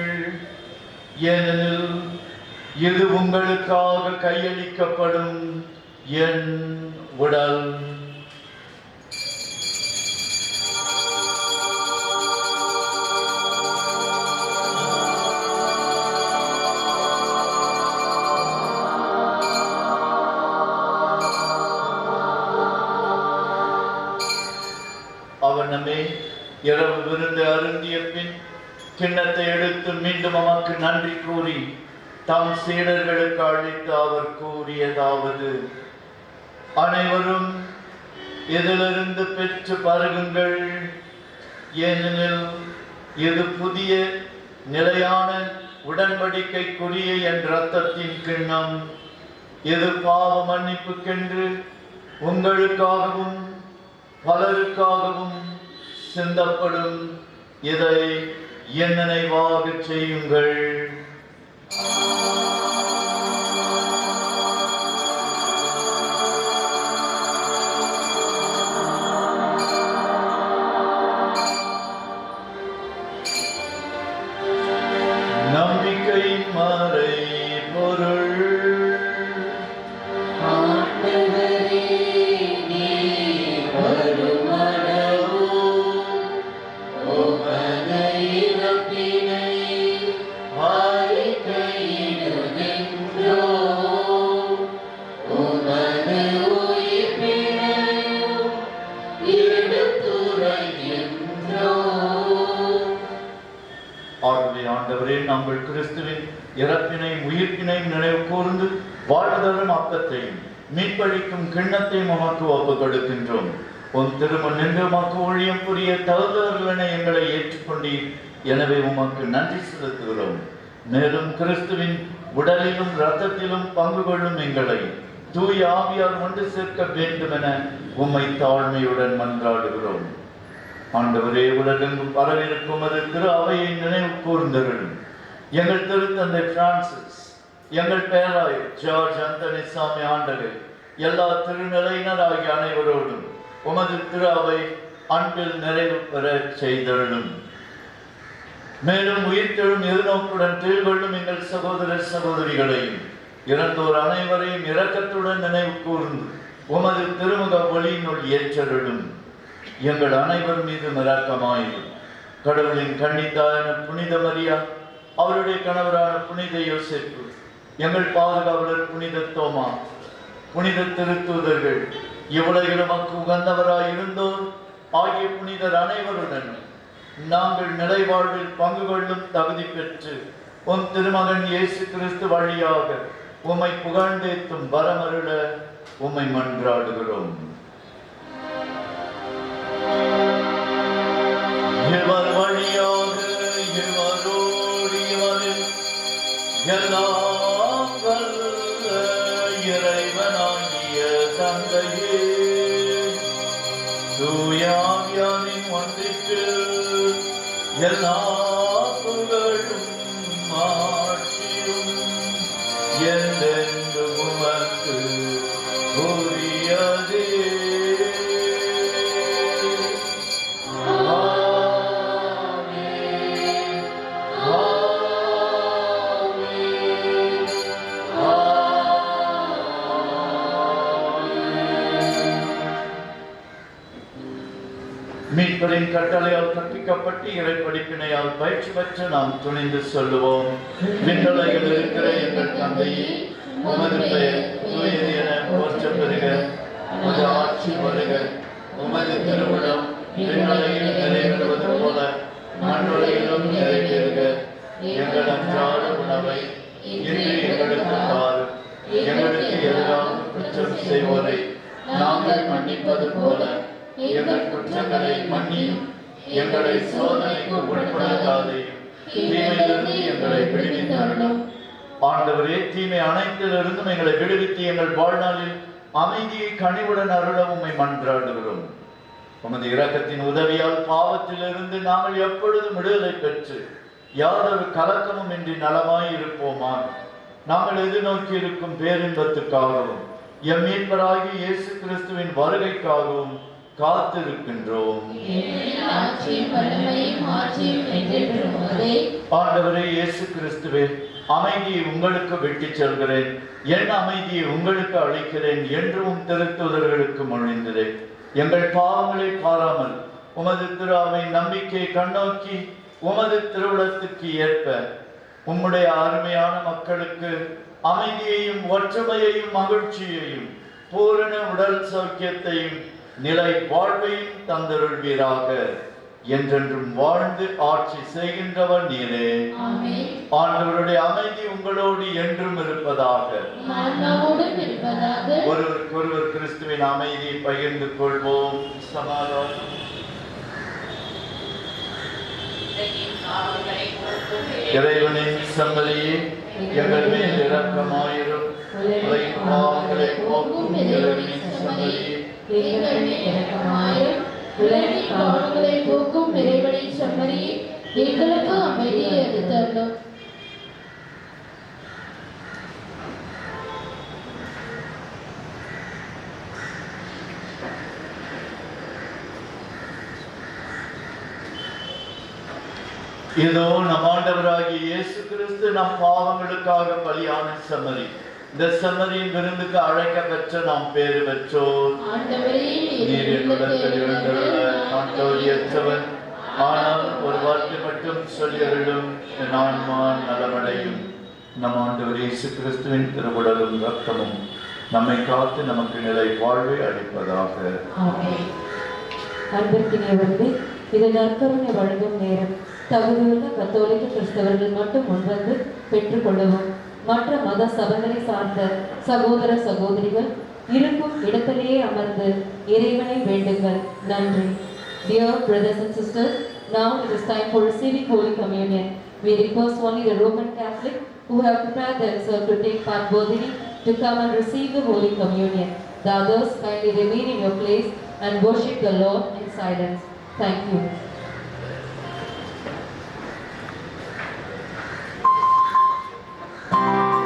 ஏனெனில் இது உங்களுக்காக கையளிக்கப்படும் என் உடல். அவனமே இரவு விருந்து அருந்திய பின் கிண்ணத்தை எடுத்து மீண்டும் உமக்கு நன்றி கூறி தம் சீடர்களுக்கு அளித்து அவர் கூறியதாவது: அனைவரும் இதிலிருந்து பெற்று பருகுங்கள், ஏனெனில் இது புதிய நிலையான உடன்படிக்கைக்குரிய என் இரத்தத்தின் கிண்ணம். இது பாவ மன்னிப்புக்கென்று உங்களுக்காகவும் பலருக்காகவும் சிந்தப்படும். இதை என் நினைவாக செய்யுங்கள். நம்பிக்கையின் மறை பொருள். ஆண்டவரே, நாங்கள் கிறிஸ்துவின் இறப்பினையும் உயிர்ப்பினையும் நினைவு கூர்ந்து வாழ்தலும் அப்பத்தையும் மீட்பளிக்கும் கிண்ணத்தையும் உமக்கு ஒப்புக் கொடுக்கின்றோம். உன் திருமண் நின்று உமக்கு ஊழியம் புரிய தகுந்தவர்களென எங்களை ஏற்றுக்கொண்டீர். எனவே உமக்கு நன்றி செலுத்துகிறோம். மேலும் கிறிஸ்துவின் உடலிலும் இரத்தத்திலும் பங்கு கொள்ளும் எங்களை தூய ஆவியால் ஒன்று சேர்க்க வேண்டும் என உம்மை தாழ்மையுடன் மன்றாடுகிறோம். ஆண்டவரே, உலகெங்கும் பரவிருக்கும் அது திரு அவையை நினைவு கூர்ந்தருளும். எங்கள் திருத்தந்தை பிரான்சிஸ், எங்கள் பேராயர் ஜார்ஜ் அந்தனி சாமி ஆண்டவர், எல்லா திருநிலையினர் ஆகிய அனைவரோடும் உமது திரு அவை அன்பில் நிறைவு பெற செய்தருளும். மேலும் உயிர்த்தெழும் எதிர்நோக்குடன் திகழ்கொள்ளும் எங்கள் சகோதர சகோதரிகளையும் இறந்தோர் அனைவரையும் இரக்கத்துடன் நினைவு கூர்ந்து உமது திருமுக ஒளியினுள் ஏற்றருளும். எங்கள் அனைவர் மீது இரக்கமாயிரும். கடவுளின் கன்னித்தாயான புனித மரியா, அவருடைய கணவரான புனித யோசேப்பு, எங்கள் பாதுகாவலர் புனித தோமா, புனித திருத்தூதர்கள், இவ்வுலகில் உமக்கு உகந்தவராயிருந்தோர் ஆகிய புனிதர் அனைவருடன் நாங்கள் நிலைவாழ்வில் பங்கு கொள்ளும் தகுதி பெற்று உன் திருமகன் இயேசு கிறிஸ்து வழியாக உம்மை புகழ்ந்தேத்தும் வரமருள உம்மை மன்றாடுகிறோம். இவர் வழியாக இவரோடு இவரில் எல்லாம் வல்ல இறைவனாகிய தந்தையே, தூய ஆவியாரின் ஒன்றிற்கு எல்லா புகழும் மாட்சியும் என்றென்று உமக்கு உரியதே. மீட்பரின் கட்டளையால் கற்பிக்கப்பட்டு இறை படிப்பினையால் பயிற்சி பெற்று நாம் துணிந்து சொல்லுவோம். விண்ணுலகில் இருக்கிற எங்கள் தந்தையே, உமது பெயர் தூயது என போற்ற பெறுக. உமது ஆட்சி வருக. உமது திருவுளம் விண்ணுலகில் நிறைவேறுவது போல மண்ணுலகிலும் நிறைவேறுக. எங்கள் அன்றாட உணவை இன்று எங்களுக்கு தாரும். எங்களுக்கு எதிராக குற்றம் செய்வோரை நாங்கள் மன்னிப்பது போல எங்கள் குற்றங்களை மன்னியும். எங்களை சோதனைக்கு உட்படுத்தாதையும் தீமையிலிருந்து எங்களை விடுவித்தருளும். ஆண்டவரே, தீமை அனைத்திலிருந்தும் எங்களை விடுவித்து எங்கள் வாழ்நாளில் அமைதியை கனிவுடன் அருள உம்மை மன்றாடுகிறோம். உமது இரக்கத்தின் உதவியால் பாவத்திலிருந்து நாங்கள் எப்பொழுதும் விடுதலை பெற்று யாதொரு கலக்கமும் இன்றி நலமாய் இருப்போமாக. நாங்கள் எதிர்நோக்கி இருக்கும் பேரின்பத்துக்காகவும் எம் மீட்பராகிய இயேசு கிறிஸ்துவின் வருகைக்காகவும் காத்திருக்கின்றோம். ஆண்டவரே இயேசு கிறிஸ்துவே, அமைதியை உங்களுக்கு விட்டுச் செல்கிறேன், என் அமைதியை உங்களுக்கு அளிக்கிறேன் என்றும் திருத்தூதர்களுக்கு மொழிந்தேன். எங்கள் பாவங்களை பாராமல் உமது திரு அவை நம்பிக்கையை கண்ணோக்கி உமது திருவுளத்துக்கு ஏற்ப உம்முடைய அருமையான மக்களுக்கு அமைதியையும் ஒற்றுமையையும் மகிழ்ச்சியையும் பூரண உடல் சௌக்கியத்தையும் நிலை வாழ்வையும் தந்தருள்வீராக. என்றென்றும் வாழ்ந்து ஆட்சி செய்கின்றவர் நீரே. ஆமென். ஆண்டவருடைய அமைதி உங்களோடு என்றும் இருப்பதாக. ஆன்மாவோடும் இருப்பதாக. ஒருவருக்கொருவர் கிறிஸ்துவின் அமைதியை பகிர்ந்து கொள்வோம். சமாதானம். இறைவனின் சம்மதியே எங்கள் மேல் இரக்கமாயிரும். உலகின் பாவங்களை போக்கும் இறைவனின் சம்மதியே எங்கள் மேல் இரக்கமாயிரும். உலகின் பாவங்களை போக்கும் இறைவனின் சம்மதியே எங்களுக்கு அமைதியை அளித்தருளும். இதோ நம் ஆண்டவராகிய இயேசு கிறிஸ்து நம் பாவங்களுக்காக பலியான சம்மதி. இந்த சம்மதியின் விருந்துக்கு அழைக்கப்பெற்ற நாம் பேறு பெற்றோர். நீர் என்னிடத்தில் எழுந்துள்ள நான் தகுதியற்றவன், ஆனால் ஒரு வார்த்தை மட்டும் சொல்லியருளும், என் ஆன்மா நலமடையும். நம் ஆண்டவர் இயேசு கிறிஸ்துவின் திருவுடலும் இரத்தமும் நம்மை காத்து நமக்கு நிலை வாழ்வை அளிப்பதாக. அன்பிற்கினியவர்களே, இது நற்கருணை வழங்கும் நேரம். தகுதியுள்ள கத்தோலிக்க கிறிஸ்தவர்கள் மட்டும் முன்வந்து பெற்றுக்கொள்ளவும். மற்ற மத சபைகளை சார்ந்த சகோதர சகோதரிகள் இருக்கும் இடத்திலேயே அமர்ந்து இறைவனை வேண்டுங்கள். நன்றி. Dear brothers and sisters, now it is time for receiving Holy Communion. We request only the Roman Catholic who have prepared themselves to take part worthily to come and receive the Holy Communion. The others kindly remain in your place and worship the Lord in silence. Thank you. Thank you.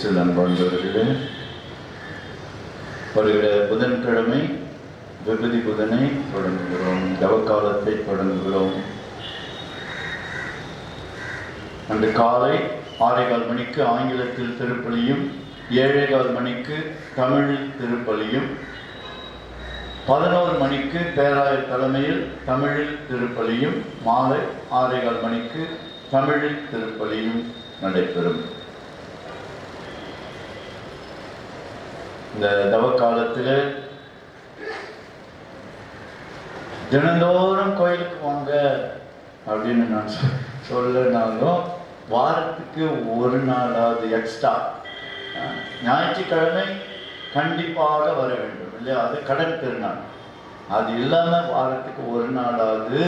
இயேசுவில் அன்பார்ந்தவர்களே, வருகிற புதன்கிழமை விபதி புதனை தொடங்குகிறோம், தவக்காலத்தை தொடங்குகிறோம். அன்று காலை 6:15 மணிக்கு ஆங்கிலத்தில் திருப்பலியும், 7:15 மணிக்கு தமிழில் திருப்பலியும், 11 மணிக்கு பேராயர் தலைமையில் தமிழில் திருப்பலியும், மாலை 6:15 மணிக்கு தமிழில் திருப்பலியும் நடைபெறும். இந்த தவக்காலத்தில் தினந்தோறும் கோயிலுக்கு வாங்க அப்படின்னு நான் சொல்லனாலும் வாரத்துக்கு ஒரு நாளாவது எக்ஸ்ட்ரா ஞாயிற்றுக்கிழமை கண்டிப்பாக வர வேண்டும் இல்லையா? அது கடன் திருநாள். அது இல்லாமல் வாரத்துக்கு ஒரு நாளாவது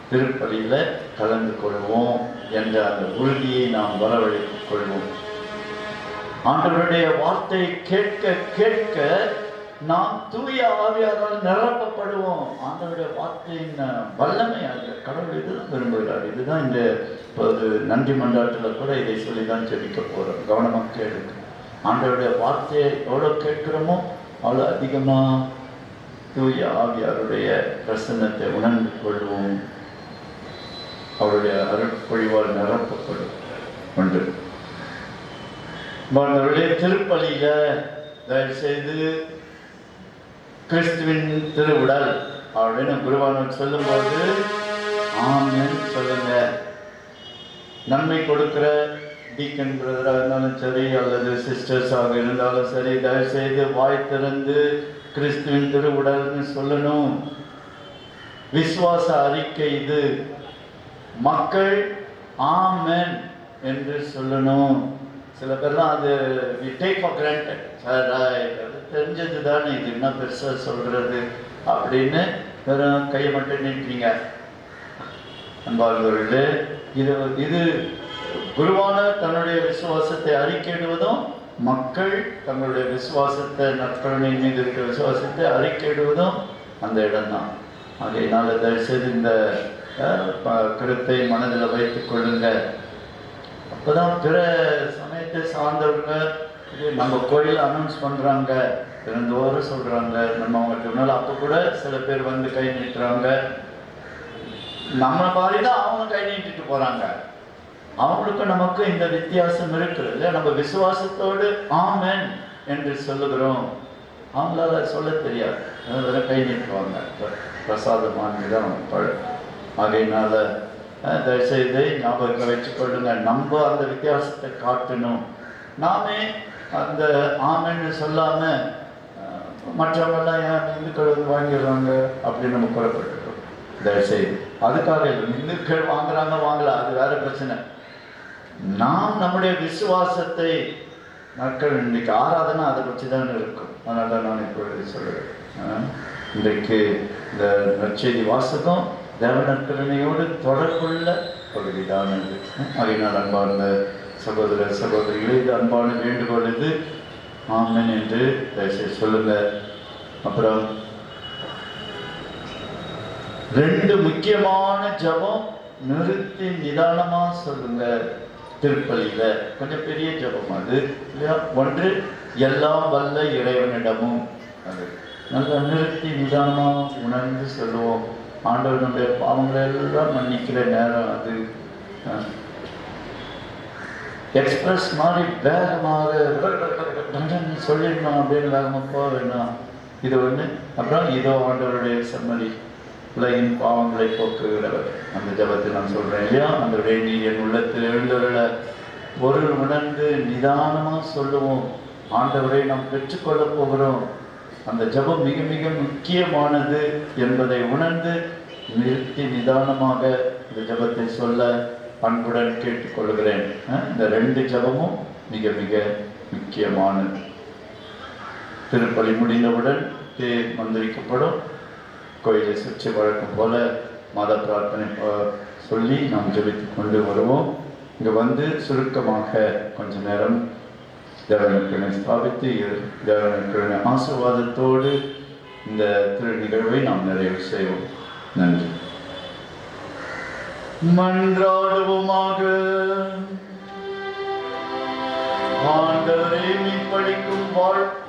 திருப்பலியில் கலந்து கொள்வோம் என்ற அந்த உறுதியை நாம் வரவழைத்துக் கொள்வோம். ஆண்டவருடைய வார்த்தை கேட்க கேட்க நாம் தூய ஆவியாரால் நிரப்பப்படுவோம். ஆண்டவருடைய வார்த்தையின் வல்லமை அது. கடவுள் இதுதான் விரும்புகிறார். இதுதான் இந்த நன்றி மன்றாட்டில் கூட இதை சொல்லி தான் ஜெபிக்க போகிறோம். கவனமாக கேளுங்க. ஆண்டவருடைய வார்த்தையை எவ்வளோ கேட்கிறோமோ அவ்வளோ அதிகமாக தூய ஆவியாருடைய பிரசன்னத்தை உணர்ந்து கொள்வோம். அவருடைய அருட்பொழிவால் நிரப்பப்படும் ஒன்று. அவருடைய திருப்பலியில தயவு செய்து கிறிஸ்துவின் திருவுடல் அப்படின்னு குருவானவர் சொல்லும்போது ஆமென் சொல்லுங்க. நன்மை கொடுக்கிற டீக்கன் பிரதராக இருந்தாலும் சரி அல்லது சிஸ்டர்ஸாக இருந்தாலும் சரி, தயவு செய்து வாய் திறந்து கிறிஸ்துவின் திருவுடல்னு சொல்லணும். விசுவாச அறிக்கை இது. மக்கள் ஆமென் என்று சொல்லணும். சில பேர்லாம் அது we take for granted. தெரிஞ்சது தானே, இது என்ன பெருசாக சொல்கிறது அப்படின்னு வெறும் கையை மட்டும் நீட்டுறீங்க. அன்பார்களே, இது குருவான தன்னுடைய விசுவாசத்தை அறிக்கையிடுவதும், மக்கள் தங்களுடைய விசுவாசத்தை, நற்கருணை மீது இருக்கிற விசுவாசத்தை அறிக்கையிடுவதும் அந்த இடம்தான். அதனால தயவுசெய்து இந்த கருத்தை மனதில் வைத்துக் கொள்ளுங்க. அப்போதான் பிற சமயத்தை சார்ந்தவங்க நம்ம கோயில் அனௌன்ஸ் பண்ணுறாங்க, தினந்தோறும் சொல்கிறாங்க, நம்ம அவங்களுக்கு முன்னால் அப்போ கூட சில பேர் வந்து கை நீட்டுறாங்க. நம்ம மாதிரி தான் அவங்க கை நீட்டிட்டு போகிறாங்க. அவங்களுக்கும் நமக்கும் இந்த வித்தியாசம் இருக்குது இல்லையா? நம்ம விசுவாசத்தோடு ஆமென் என்று சொல்லுகிறோம். அவங்களால சொல்ல தெரியாது, வேற கை நீட்டுவாங்க. பிரசாதமானது தான் ஆகையினால தயவுசெய்து ஞாபகத்தை வச்சுக்கொள்ளுங்க. நம்ம அந்த வித்தியாசத்தை காட்டணும். நாமே அந்த ஆமென்னு சொல்லாமல் மற்றவங்கெல்லாம் ஏன் இந்துக்கள் வாங்கிடுறாங்க அப்படின்னு நம்ம குறைப்பட்டுருக்கோம். தயவுசெய்து அதுக்காக இந்துக்கள் வாங்கல, அது வேற பிரச்சனை. நாம் நம்முடைய விசுவாசத்தை மக்கள் இன்னைக்கு ஆராதனை அதை வச்சு தான் இருக்கும். அதனால தான் நான் இப்பொழுது சொல்லுவேன். இன்றைக்கு இந்த நற்செய்தி வாசகம் தேவநற்கருணையோடு தொடர்புள்ள பகுதிதானது. அதனால் அன்பார்ந்த சகோதர சகோதரிகளே, இது அன்பான வேண்டுகோள். இது ஆமென் என்று தயவுசெய்து சொல்லுங்க. அப்புறம் 2 முக்கியமான ஜபம் நிறுத்தி நிதானமா சொல்லுங்க. திருப்பலியில கொஞ்சம் பெரிய ஜபம் அது இல்லையா? ஒன்று, எல்லாம் வல்ல இறைவனிடமும். அது நல்லா நிறுத்தி நிதானமா உணர்ந்து சொல்லுவோம். ஆண்டவனுடைய பாவங்களை எல்லாம் மன்னிக்கிற நேரம் அது. எக்ஸ்பிரஸ் மாதிரி வேகமாக சொல்லிடணும் அப்படின்னு வேகமாக போக வேண்டாம். இது ஒன்று. அப்புறம் இதோ ஆண்டவருடைய சம்மதி, உலகின் பாவங்களை போக்குகிறவர். அந்த ஜபத்தை நான் சொல்கிறேன் இல்லையா? அந்த நீர் என் உள்ளத்தில் எழுந்தவர்கள பொருள் உணர்ந்து நிதானமாக சொல்லுவோம். ஆண்டவரை நாம் பெற்றுக்கொள்ளப் போகிறோம். அந்த ஜபம் மிக மிக முக்கியமானது என்பதை உணர்ந்து நிறுத்தி நிதானமாக இந்த ஜபத்தை சொல்ல அன்புடன் கேட்டுக்கொள்கிறேன். இந்த 2 ஜபமும் மிக மிக முக்கியமானது. திருப்பலி முடிந்தவுடன் தேர் மந்திரிக்கப்படும். கோயிலை சுற்றி வழக்கம் போல மத பிரார்த்தனை சொல்லி நாம் ஜபித்து கொண்டு வருவோம். இங்கே வந்து சுருக்கமாக கொஞ்ச நேரம் தேவனுக்கு ஸ்தாபித்து தேவனுக்கு ஆசீர்வாதத்தோடு இந்த திரு நிகழ்வை நாம் நிறைவு செய்வோம். நன்றி. மன்றாடுவோமாக. ஆண்டவரே, மீட்பளிக்கும்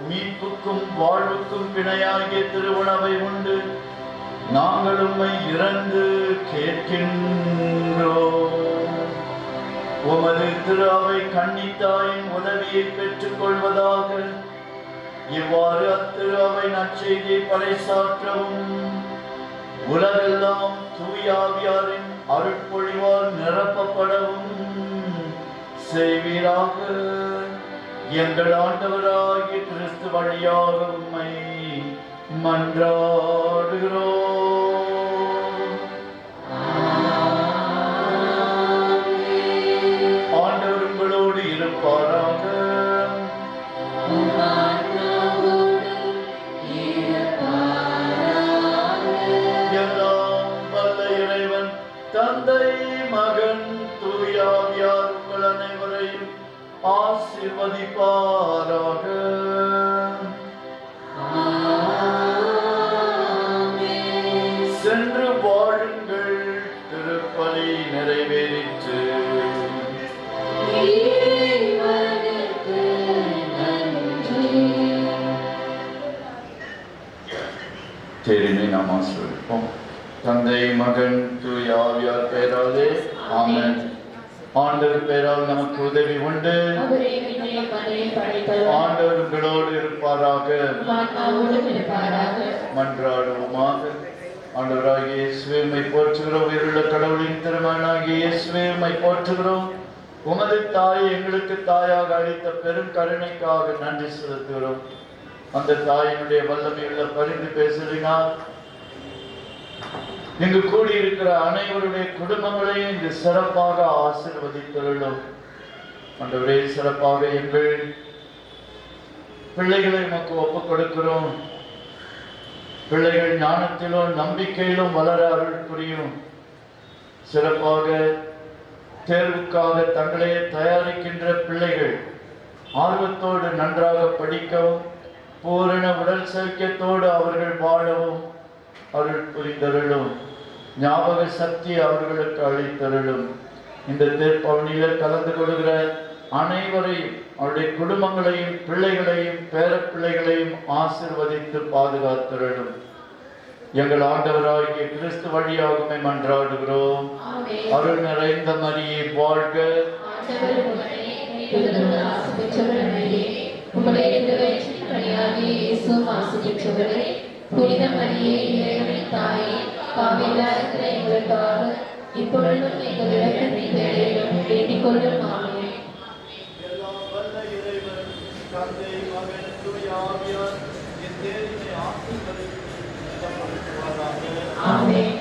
மீட்புக்கும் வாழ்வுக்கும் பிணையாகிய திருவுணவை உண்டு நாங்கள் உம்மை இறந்து கேட்கின்றோம். உமது திரு அவை கன்னித்தாயின் உதவியை பெற்றுக் கொள்வதாக. இவ்வாறு அத்திரு அவை நற்செய்தியை பறைசாற்றவும் உலகெல்லாம் தூயாவியாரின் அருட்பொழிவால் நிரப்பப்படவும் செய்வீராக. எங்கள் ஆண்டவராகிய கிறிஸ்து வழியாக உம்மை மன்றாடுகிறோம். ஆண்டவர் உங்களோடு இருப்பாராக. எல்லாம் வல்ல இறைவன் தந்தை, மகன், தூயாவியார் உங்கள் அனைவரையும் ஆசீர்வதிப்பாராக. சென்று வாழுங்கள், திருப்பலி நிறைவேறிற்று. தேரினை நாம் ஆசீர்வதிப்போம். தந்தை, மகன், தூய ஆவியார் பெயராலே ஆமென். ஆண்டவர் பெயரால் நமக்கு உதவி உண்டு. ஆண்டவர் உங்களோடு இருப்பாராக. மன்றாடுவோமாக. ஆண்டவராகிய இயேசுவே, உம்மை போற்றுகிறோம். உயிருள்ள கடவுளின் திருமகனாகிய இயேசுவே, உம்மை போற்றுகிறோம். உமது தாயை எங்களுக்கு தாயாக அளித்த பெரும் கருணைக்காக நன்றி செலுத்துகிறோம். அந்த தாயினுடைய வல்லமையுள்ள பரிந்து பேசுகிறார். இங்கு கூடியிருக்கிற அனைவருடைய குடும்பங்களையும் இங்கு சிறப்பாக ஆசீர்வதித்துள்ளோம். ஆண்டவரே, சிறப்பாக எங்கள் பிள்ளைகளை நமக்கு ஒப்புக் கொடுக்கிறோம். பிள்ளைகள் ஞானத்திலும் நம்பிக்கையிலும் வளர அருள் புரியும். சிறப்பாக தேர்வுக்காக தங்களை தயாரிக்கின்ற பிள்ளைகள் ஆர்வத்தோடு நன்றாக படிக்கவும் பூரண உடல் சௌக்கியத்தோடு அவர்கள் வாழவும் அருள் புரிந்தருளும். ஞாபக சக்தி அவர்களுக்கு அளித்தருளும். இந்த திருப்பவனியில் கலந்து கொள்கிற அனைவரையும் அவருடைய குடும்பங்களையும் பிள்ளைகளையும் பேரப்பிள்ளைகளையும் ஆசீர்வதித்து பாதுகாத்தருளும். எங்கள் ஆண்டவராகிய கிறிஸ்து வழியாகவே மன்றாடுகிறோம். அருள் நிறைந்த மரியே வாழ்க. புனித மரியே, இறைவனின் தாயே, பாவிகளாகிய எங்களுக்காக இப்பொழுதும் எங்கள் இறப்பின் வேளையிலும் வேண்டிக் கொள்ளும். ஆமென். எல்லாம் வல்ல இறைவன் தந்தை, மகன், தூய ஆவியார் என் தேவனை ஆசீர்வதிப்பாராக. ஆமென்.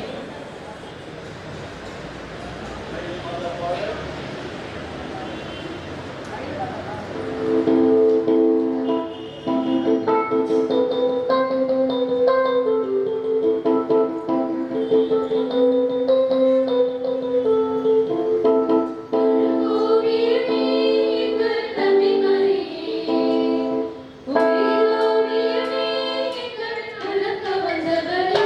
உயிரோவியமே எங்கள் கலக்க வந்தவரே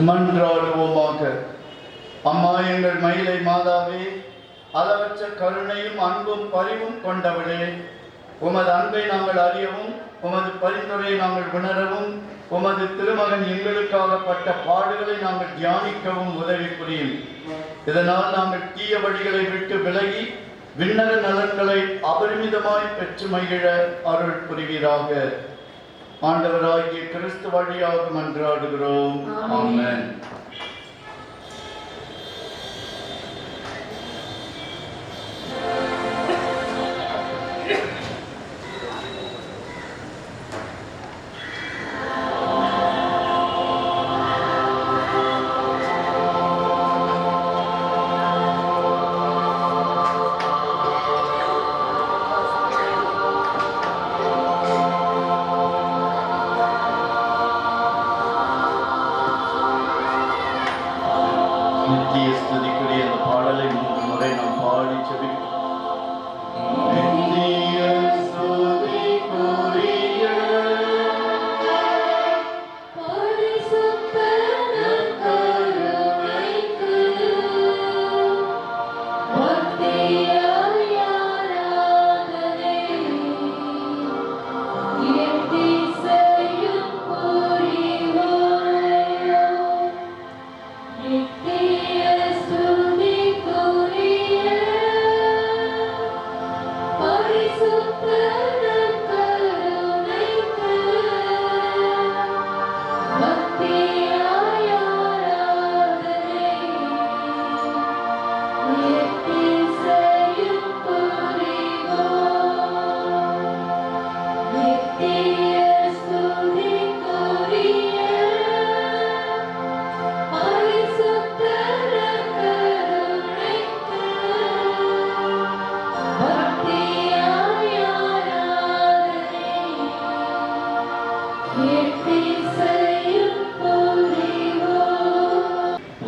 மன்றாடுவோமாக. அம்மா எங்கள் மயிலை மாதாவே, அளவற்ற கருணையும் அன்பும் பரிவும் கொண்டவளே, உமது அன்பை நாங்கள் அறியவும், உமது பரிந்துரையை நாங்கள் உணரவும், உமது திருமகன் எங்களுக்காக பட்ட பாடுகளை நாங்கள் தியானிக்கவும் உதவி புரியும். இதனால் நாங்கள் தீய வழிகளை விட்டு விலகி விண்ணக நலன்களை அபரிமிதமாய் பெற்று மகிழ அருள் புரிவீராக. ஆண்டவராகிய கிறிஸ்து வழியாக மன்றாடுகிறோம். ஆமென். நித்திய ஸ்துதிக்குரிய அந்த பாடலை 3 முறை நாம் பாடி செபிப்போம். நித்திய ஸ்துதிக்குரிய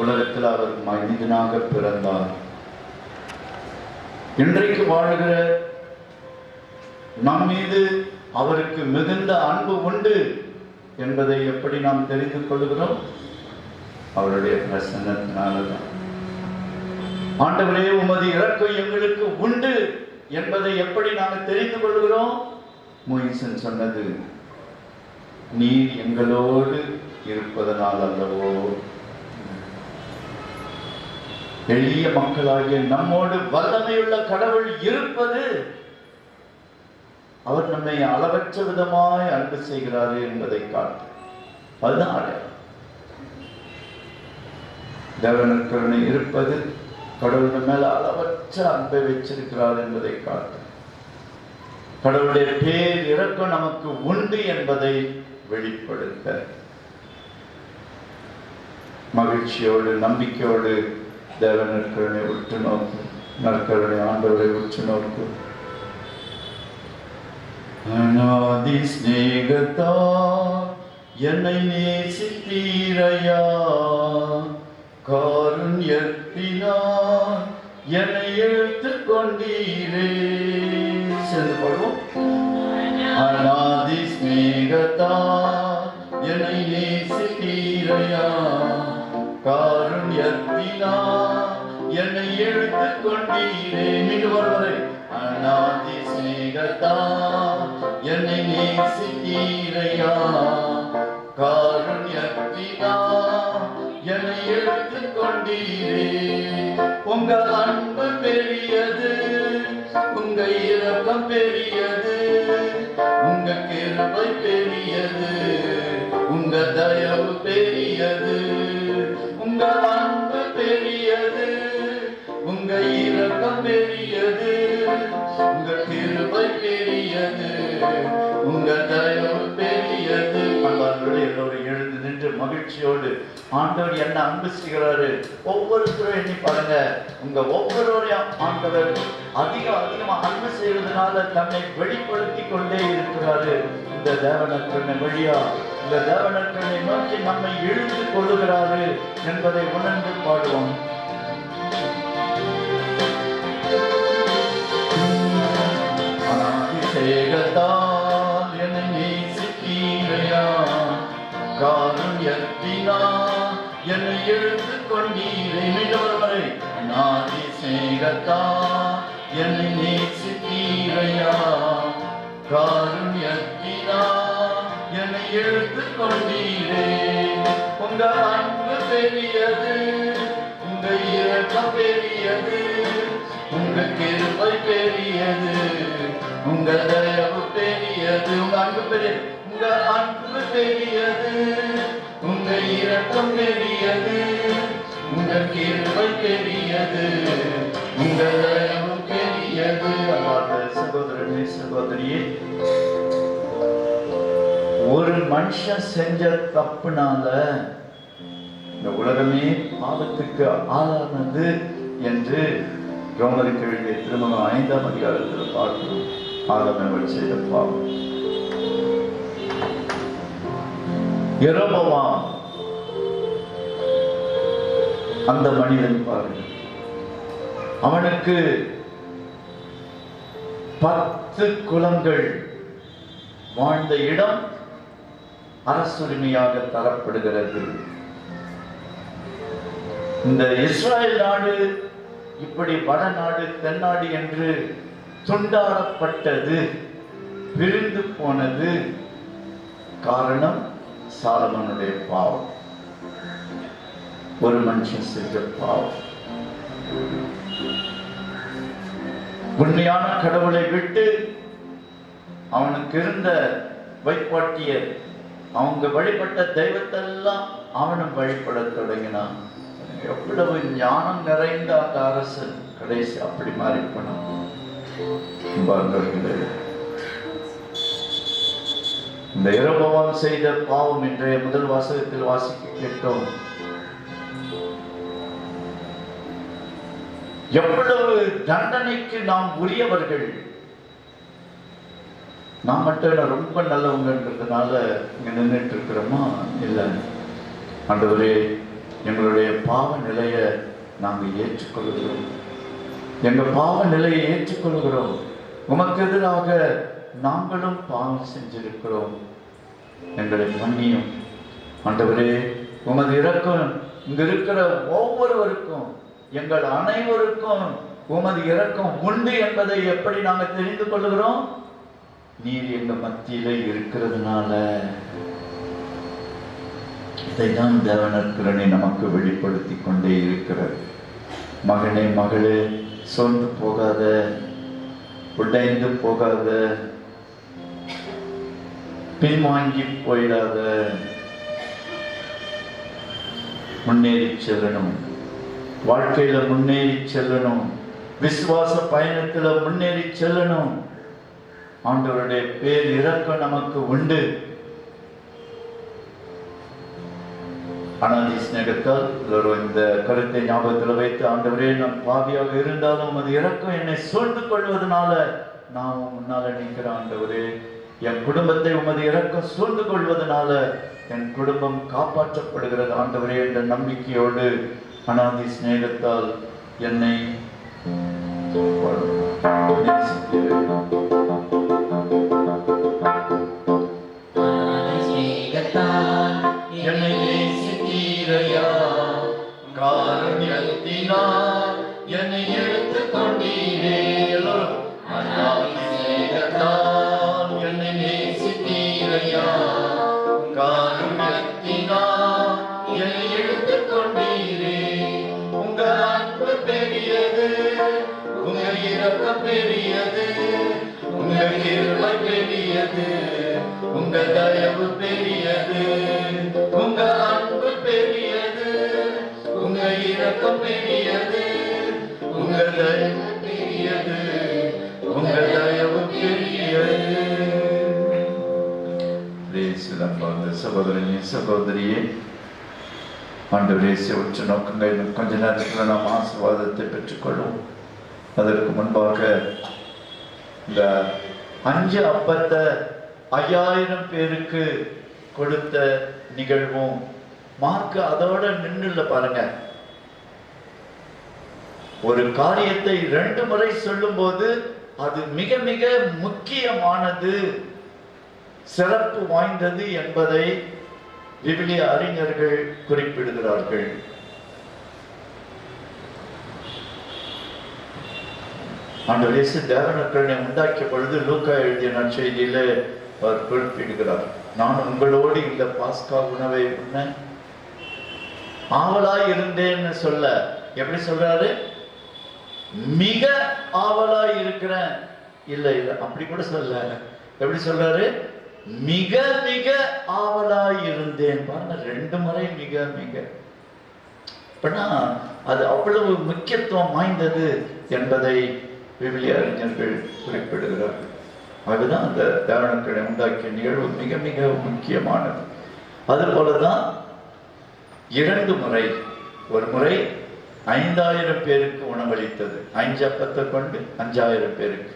உலகத்தில் அவர் மனிதனாக பிறந்தார். இன்றைக்கு வாழ்கிற நம் மீது அவருக்கு மிகுந்த அன்பு உண்டு என்பதை எப்படி நாம் தெரிந்து கொள்கிறோம்? அவருடைய பிரசன்னத்தினால்தான். ஆண்டவரே, உமது இரக்கம் எங்களுக்கு உண்டு என்பதை எப்படி நாங்கள் தெரிந்து கொள்கிறோம்? மோயிசன் சொன்னது, நீர் எங்களோடு இருப்பதனால் அல்லவோ. எளிய மக்களாகிய நம்மோடு வல்லமையுள்ள கடவுள் இருப்பது அவர் நம்மை அளவற்ற விதமாய் அன்பு செய்கிறாரு என்பதை காட்டு. அதுதான் அடையாளம். தேவனுக்கு இருப்பது கடவுள் மேல அளவற்ற அன்பை வச்சிருக்கிறார் என்பதை காட்டு. கடவுளுடைய பேர் இரக்கம் நமக்கு உண்டு என்பதை வெளிப்படுத்த மகிழ்ச்சியோடு நம்பிக்கையோடு தேவனற்கருணை உற்று நோக்கு. நற்கருணை ஆண்டவரை உற்று நோக்கு. அநாதி ஸ்நேகத்தா என்னை நேசித்தீரையா, காருண்யத்தினால் என்னை இழுத்துக் கொண்டீரே. சேர்ந்து பாடுவோம். அநாதி ஸ்நேகத்தா என்னை நேசித்தீரையா, காருண்யத்தினால் என்னை இழுத்துக் கொண்டீரே. மீண்டும் ஒருவரை. அநாதி ஸ்நேகத்தா என்னை நேசித்தீரையா, காருண்யத்தினால் என்னை இழுத்துக் கொண்டீரே. உங்க அன்பு பெரியது, உங்க இரக்கம் பெரியது, உங்க கிருபை பெரியது, உங்க தயவு பெரியது. உங்க அன்பு பெரியது, உங்க இரக்கம் பெரியது, உங்க கிருபை பெரியது, உங்க தயவு பெரியது. அன்பார்ந்தவர்களே, எல்லோரும் எழுந்து நின்று மகிழ்ச்சியோடு ஆண்டவர் என்ன அன்பு செய்கிறாரு ஒவ்வொருத்தரும் எண்ணி பாருங்க. உங்க ஒவ்வொருவரையும் ஆண்டவர் அதிகமா அன்பு செய்வதனால தன்னை வெளிப்படுத்தி கொண்டே இருக்கிறாரு. இந்த தேவனற்கனை வழியா இந்த தேவனற்கனை நோக்கி நம்மை இழுத்து கொள்ளுகிறாரு என்பதை உணர்ந்து பாடுவோம். அநாதிசேகத்தால் என்னை நேசித்தீரையா, காருண்யத்தினால் இழுத்து கொண்டீரே. மீண்டும் ஒருமுறை. அநாதி சிநேகத்தால் என்னை நேசித்தீரையா, காருண்யத்தினால் என்னை இழுத்து கொண்டீரே. உங்க அன்பு பெரியது, உங்க இரக்கம் பெரியது, உங்க கிருபை பெரியது, உங்க தயவு பெரியது. உங்க அன்பு பெரியது, உங்க அன்பு பெரியது, உங்க இரக்கம் பெரியது, உங்க கிருபை பெரியது, உங்க தயவு பெரியது. அன்பார்ந்த சகோதரனே சகோதரியே, ஒரு மனுஷன் செஞ்ச தப்புனால இந்த உலகமே பாவத்துக்கு ஆளானது என்று ரோமருக்கு எழுதிய திருமணம் 5ஆம் அதிகாரத்தில் பார்க்கிறோம். ஆதாம் செய்த பாவம். யெரொபெயாம் அந்த மனிதன் பாருங்க, அவனுக்கு 10 குலங்கள் வாழ்ந்த இடம் அரசுரிமையாக தரப்படுகிறது. இந்த இஸ்ராயல் நாடு இப்படி வடநாடு தென்னாடு என்று துண்டாடப்பட்டது, பிரிந்து போனது. காரணம் சாலமோனுடைய பாவம். ஒரு மனுஷன் செஞ்ச பாவம். உண்மையான கடவுளை விட்டு அவனுக்கு இருந்த வைப்பாட்டியர், அவங்க வழிபட்ட தெய்வத்தெல்லாம் அவனும் வழிபட தொடங்கினான். எவ்வளவு ஞானம் நிறைந்த அந்த அரசன் கடைசி அப்படி மாறி போனான். இந்த யெரொபெயாம் செய்த பாவம் இன்றைய முதல் வாசகத்தில் வாசிக்க கேட்டோம். எவ்வளவு தண்டனைக்கு நாம் உரியவர்கள். நான் மட்டும் ரொம்ப நல்லவங்கன்றதுனால இங்க நின்றுட்டு இருக்கிறோமா? இல்லை. ஆண்டவரே, எங்களுடைய பாவ நிலையை நாங்கள் ஏற்றுக்கொள்கிறோம். எங்கள் பாவ நிலையை ஏற்றுக்கொள்கிறோம். உமக்கு எதிராக நாங்களும் பாவம் செஞ்சிருக்கிறோம். எங்களை மன்னியும் ஆண்டவரே. உமது இரக்கம் இங்க இருக்கிற ஒவ்வொருவருக்கும், எங்கள் அனைவருக்கும் உமது இரக்கம் உண்டு என்பதை எப்படி நாங்கள் தெரிந்து கொள்கிறோம்? நீர் எங்க மத்தியில இருக்கிறதுனால. இதைதான் தேவனற்கரணை நமக்கு வெளிப்படுத்தி கொண்டே இருக்கிறார். மகனே மகளே, சோர்ந்து போகாத, உடைந்து போகாத, பின்வாங்கி போயிடாத, முன்னேறி செல்லணும். வாழ்க்கையில முன்னேறி செல்லணும். விசுவாச பயணத்துல முன்னேறி செல்லணும். ஆண்டவருடைய பேர் இரக்கம் நமக்கு உண்டு. அனாதி சிநேகத்தால் இந்த கருத்தை ஞாபகத்தில் வைத்து, ஆண்டவரே, நான் பாவியாக இருந்தாலும் அது இரக்கம் என்னை சூழ்ந்து கொள்வதனால நான் முன்னால நிற்கிறேன். ஆண்டவரே, என் குடும்பத்தை உமது இரக்கம் சூழ்ந்து கொள்வதனால என் குடும்பம் காப்பாற்றப்படுகிறது ஆண்டவரே என்ற நம்பிக்கையோடு அனாதி சிநேகத்தால் என்னை என்னை நேசித்தீரையா, காருண்யத்தினால் என்னை எடுத்துக் கொண்டீரே. அனாதி சிநேகத்தால் என்னை நேசித்தீரையா, காருண்யத்தினால் என்னை எடுத்துக் கொண்டீரே. உங்க அன்பு பெரியது, உங்க இரக்கம் பெரியது, உங்க கிருபை பெரியது, உங்க தயவு பெரியது, உங்க அன்பு பெரியது, உங்க இரக்கம் பெரியது, உங்க தயவு பெரியது, உங்க தயவு பெரியது. சகோதரனே சகோதரியே, ஆண்டவரே, உற்ற நோக்கங்கள் கொஞ்ச நேரத்தில் நாம் ஆசீர்வாதத்தை பெற்றுக்கொள்வோம். அதற்கு முன்பாக இந்த 5 அப்பத்தை 5000 பேருக்கு கொடுத்த நிகழ்வும் மார்க் அதோட நின்றுல பாருங்க. ஒரு காரியத்தை 2 முறை சொல்லும் போது அது மிக மிக முக்கியமானது, சிறப்பு வாய்ந்தது என்பதை விவிலிய அறிஞர்கள் குறிப்பிடுகிறார்கள். ஆண்டவர் இயேசு தேவனக்கரனை உண்டாக்கிய பொழுது லூக்கா எழுதிய நற்செய்தியிலே அவர் குறிப்பிடுகிறார், நான் உங்களோடு இந்த பாஸ்கா உணவை உண்ண ஆவலாய் இருந்தேன்னு சொல்ல எப்படி சொல்றாரு? மிக ஆவலாய் இருக்கிறேன். இல்லை இல்லை, அப்படி கூட சொல்ல. எப்படி சொல்றாரு? மிக மிக ஆவலாய் இருந்தேன். பாருங்க, 2 முறை மிக மிக. அப்படின்னா அது அவ்வளவு முக்கியத்துவம் வாய்ந்தது என்பதை விவிலிய அறிஞர்கள் குறிப்பிடுகிறார்கள். அதுதான் அந்த தேவனக்கரனை உண்டாக்கிய நிகழ்வு மிக மிக முக்கியமானது. அது போலதான் 2 முறை, ஒரு முறை 5000 பேருக்கு உணவளித்தது, 5 அப்பத்தை கொண்டு 5000 பேருக்கு,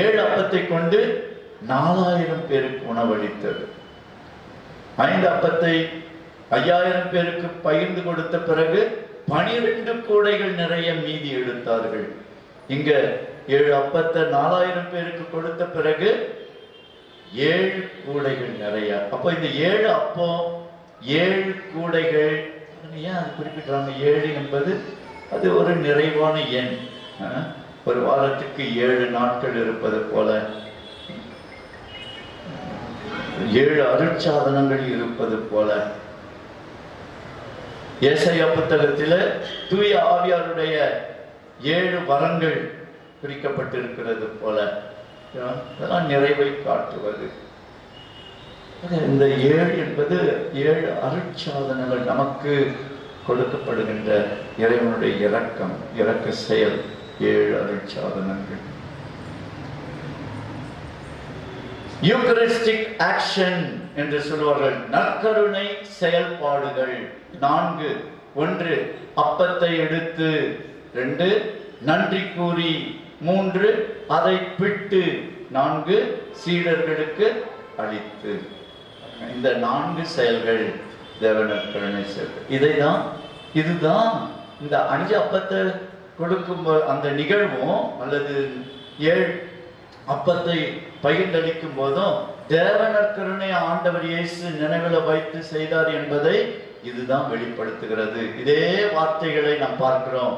7 அப்பத்தை கொண்டு 4000 பேருக்கு உணவளித்தது. 5 அப்பத்தை 5000 பேருக்கு பகிர்ந்து கொடுத்த பிறகு 12 கூடைகள் நிறைய மீதி எடுத்தார்கள். இங்க 7 அப்பத்தை 4000 பேருக்கு கொடுத்த பிறகு 7 கூடைகள் நிறைய. அப்போ இந்த 7 அப்பம் 7 கூடைகள், ஏன் அது குறிப்பிட்டாங்க? 7 என்பது அது ஒரு நிறைவான எண். ஒரு வாரத்துக்கு 7 நாட்கள் இருப்பது போல 7 அருட்சாதனங்கள் இருப்பது போல, ஏசாயா புத்தகத்தில தூய ஆவியாருடைய 7 வரங்கள் குறிக்கப்பட்டிருக்கிறது போல, அதெல்லாம் நிறைவை காட்டுவது. இந்த 7 என்பது 7 அருட்சாதனங்கள், நமக்கு கொடுக்கப்படுகின்ற இறைவனுடைய இரக்க செயல். 7 அருட்சாதனங்கள். யூகரிஸ்டிக் ஆக்ஷன் என்று சொல்வார்கள், நற்கருணை செயல்பாடுகள் 4. 1 அப்பத்தை எடுத்து, 2 நன்றி கூறி, 3 அதை பிட்டு, 4 சீடர்களுக்கு அளித்து. இந்த 4 செயல்கள் தேவனக்கரனை செயல்கள். இதுதான் இந்த 5 அப்பத்தை கொடுக்கும் அந்த நிகழ்வும் அல்லது 7 அப்பத்தை பகிர்ந்தளிக்கும் போதும் தேவனக்கரனை ஆண்டவர் இயேசு நினைவில் வைத்து செய்தார் என்பதை இதுதான் வெளிப்படுத்துகிறது. இதே வார்த்தைகளை நாம் பார்க்கிறோம்.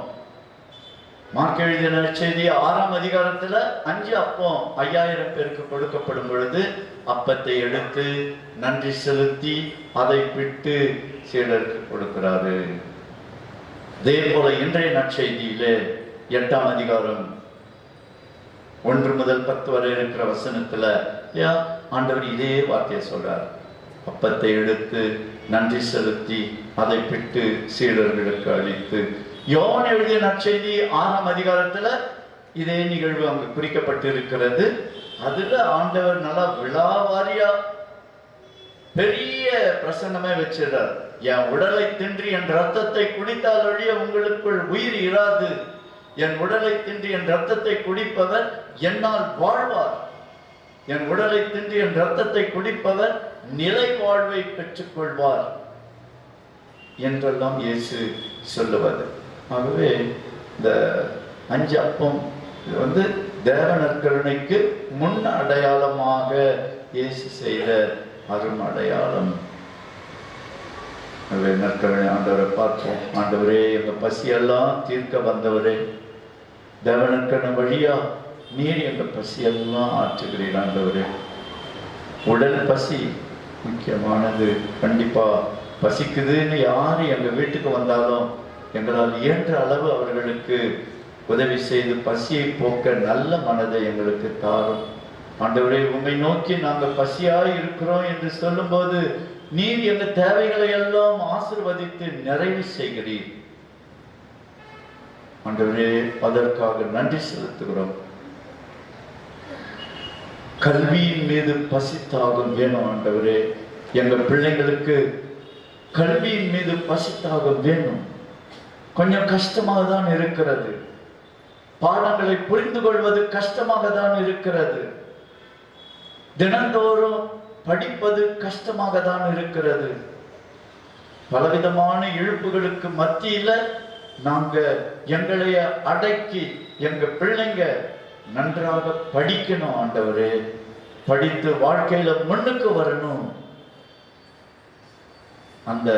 மார்க் எழுதிய நற்செய்தி 6ஆம் அதிகாரத்துல 5 அப்பம் 5000 பேருக்கு கொடுக்கப்படும் பொழுது அப்பத்தை எடுத்து நன்றி செலுத்தி அதை பிட்டு சீடருக்கு கொடுக்கிறாரு. அதே போல இன்றைய நற்செய்தியிலே 8ஆம் அதிகாரம் 1 முதல் 10 வரை இருக்கிற வசனத்துல ஆண்டவர் இதே வார்த்தையை சொல்றார். அப்பத்தை எடுத்து நன்றி செலுத்தி அதை பிட்டு சீடர்களுக்கு அளித்து. யோவான் எழுதிய நற்செய்தி 6ஆம் அதிகாரத்துல இதே நிகழ்வு அங்கு குறிக்கப்பட்டிருக்கிறது. அதுல ஆண்டவர் நல்லா விழாவாரியா பெரிய பிரசன்னமே வச்சிடறார். என் உடலை தின்றி என் ரத்தத்தை குடித்தால் ஒழிய உங்களுக்குள் உயிர் இராது. என் உடலை தின்றி என் ரத்தத்தை குடிப்பவர் என்னால் வாழ்வார். என் உடலை தின்றி என் ரத்தத்தை குடிப்பவர் நிலை வாழ்வை பெற்றுக் கொள்வார் என்றெல்லாம் இயேசு சொல்லுவது. ஆகவே இந்த 5 அப்பம் இது தேவனற்கருணைக்கு முன் அடையாளமாக இயேசு செய்த அரும் அடையாளம். நற்கருணை ஆண்டவரை பார்ப்போம். ஆண்டவரே, எங்க பசியெல்லாம் தீர்க்க வந்தவரே, தேவனற்கருணை வழியா நீர் எங்க பசியெல்லாம் ஆற்றுகிறீர். ஆண்டவரே, உடல் பசி முக்கியமானது. கண்டிப்பா பசிக்குதுன்னு யாரு எங்க வீட்டுக்கு வந்தாலும் எங்களால் இயன்ற அளவு அவர்களுக்கு உதவி செய்து பசியை போக்க நல்ல மனதை எங்களுக்கு தாரும். ஆண்டவரே, உம்மை நோக்கி நாங்கள் பசியாய் இருக்கிறோம் என்று சொல்லும்போது நீர் எங்க தேவைகளை எல்லாம் ஆசீர்வதித்து நிறைவு செய்கிறீர். ஆண்டவரே, அதற்காக நன்றி செலுத்துகிறோம். கல்வியின் மீது பசித்தாகம் வேணும் ஆண்டவரே. எங்க பிள்ளைங்களுக்கு கல்வியின் மீது பசித்தாகம் வேணும். கொஞ்சம் கஷ்டமாக தான் இருக்கிறது. பாடங்களை புரிந்து கொள்வது கஷ்டமாக தான் இருக்கிறது. தினந்தோறும் படிப்பது கஷ்டமாக தான் இருக்கிறது. பலவிதமான இழுப்புகளுக்கு மத்தியில நாங்க எங்களைய அடக்கி எங்க பிள்ளைங்க நன்றாக படிக்கணும் ஆண்டவரே. படித்து வாழ்க்கையில முன்னுக்கு வரணும். அந்த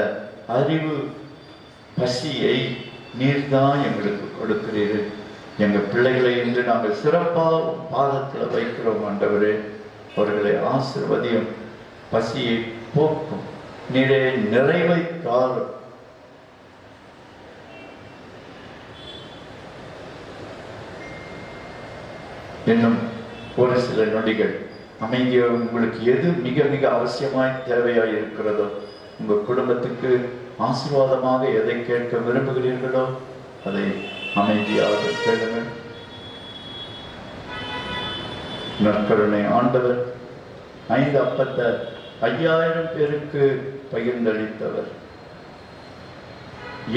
அறிவு பசியை நீர்தான் எங்களுக்கு கொடுக்கிறீர்கள். எங்க பிள்ளைகளை இன்று நாங்கள் சிறப்பாக பாதத்தில் வைக்கிறோம் ஆண்டவரே. அவர்களை ஆசீர்வதியும், பசியை போக்கும், நீரே நிறைவை தாரும். இன்னும் ஒரு சில நொடிகள் அமைதியாக உங்களுக்கு எது மிக மிக அவசியமாய் தேவையாய் இருக்கிறதோ, உங்க குடும்பத்துக்கு ஆசீர்வாதமாக எதை கேட்க விரும்புகிறீர்களோ அதை அமைதியாக கேளுங்கள். நற்கருணை ஆண்டவர் 5 அப்பத்தை 5000 பேருக்கு பகிர்ந்தளித்தவர்,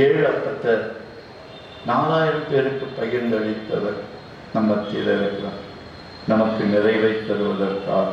7 அப்பத்தை 4000 பேருக்கு பகிர்ந்தளித்தவர் நம்ம மத்தியில் இருக்கிறார், நமக்கு நிறைவை தருவதற்காக.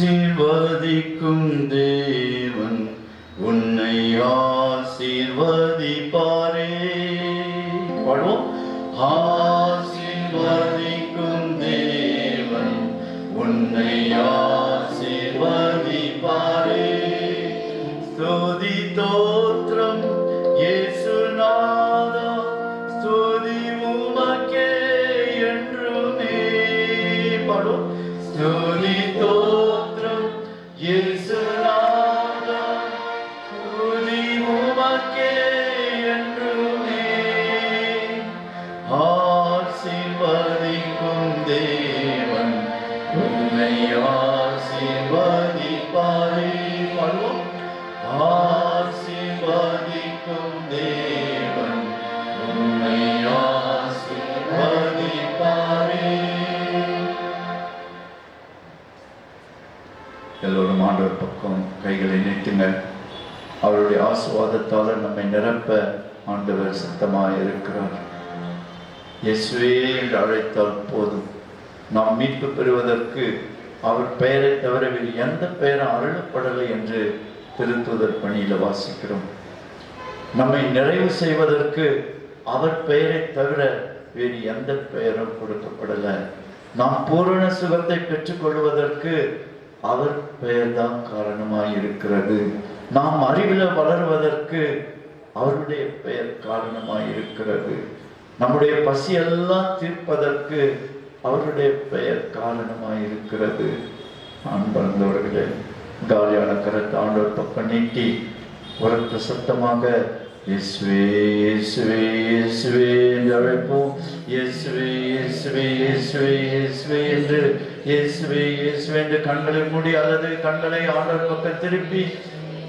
ஆசீர்வதிக்கும் தேவன் உன்னை ஆசீர்வதிப்பாரே. பாடுவோம். ஆசீர்வதிக்கும் தேவன் உன்னை ஆசீர்வதிப்பாரே. ஸ்துதி தோத்திரம் இயேசுநாதா, ஸ்துதி உமக்கே என்றுமே. பாடுவோம். ஸ்துதி தோத்திரம் இயேசுநாதா, ஸ்துதி உமக்கே என்றுமே. ஆசீர்வதிக்கும் தேவன் உன்னை ஆசீர்வதிப்பாரே. பாடுவோம். ஆசீர்வதிக்கும் தேவன் உன்னை ஆசீர்வதிப்பாரே. எல்லோரும் ஆண்டவர் பக்கம் கைகளை நீட்டுங்க. அவருடைய ஆசீர்வாதத்தால் நம்மை நிரப்ப ஆண்டவர் சித்தமாக இருக்கிறார். இயேசுவே என்று அழைத்தால் போதும். நாம் மீட்பு பெறுவதற்கு அவர் பெயரை தவிர வேறு எந்த பெயரும் அருளப்படலை என்று திருத்துதர் பணியில வாசிக்கிறோம். நம்மை நிறைவு செய்வதற்கு அவர் பெயரை தவிர வேறு எந்த பெயரும் கொடுக்கப்படலை. நாம் பூரண சுகத்தை பெற்றுக்கொள்வதற்கு அவர் பெயர்தான் காரணமாய் இருக்கிறது. நாம் அறிவில் வளருவதற்கு அவருடைய பெயர் காரணமாய் இருக்கிறது. நம்முடைய பசியெல்லாம் தீர்ப்பதற்கு அவருடைய பெயர் காரணமாய் இருக்கிறது. அன்பர்களே, காலியான கரத்தை ஆண்டவர் பக்கம் நீட்டி உரத்த சத்தமாக இயேசுவே இயேசுவே இயேசுவே என்று அழைப்போம். இயேசுவே இயேசுவே இயேசுவே இயேசுவே என்று இயேசுவே இயேசுவே என்று கண்களை மூடி அல்லது கண்களை ஆண்டவர் பக்கம் திருப்பி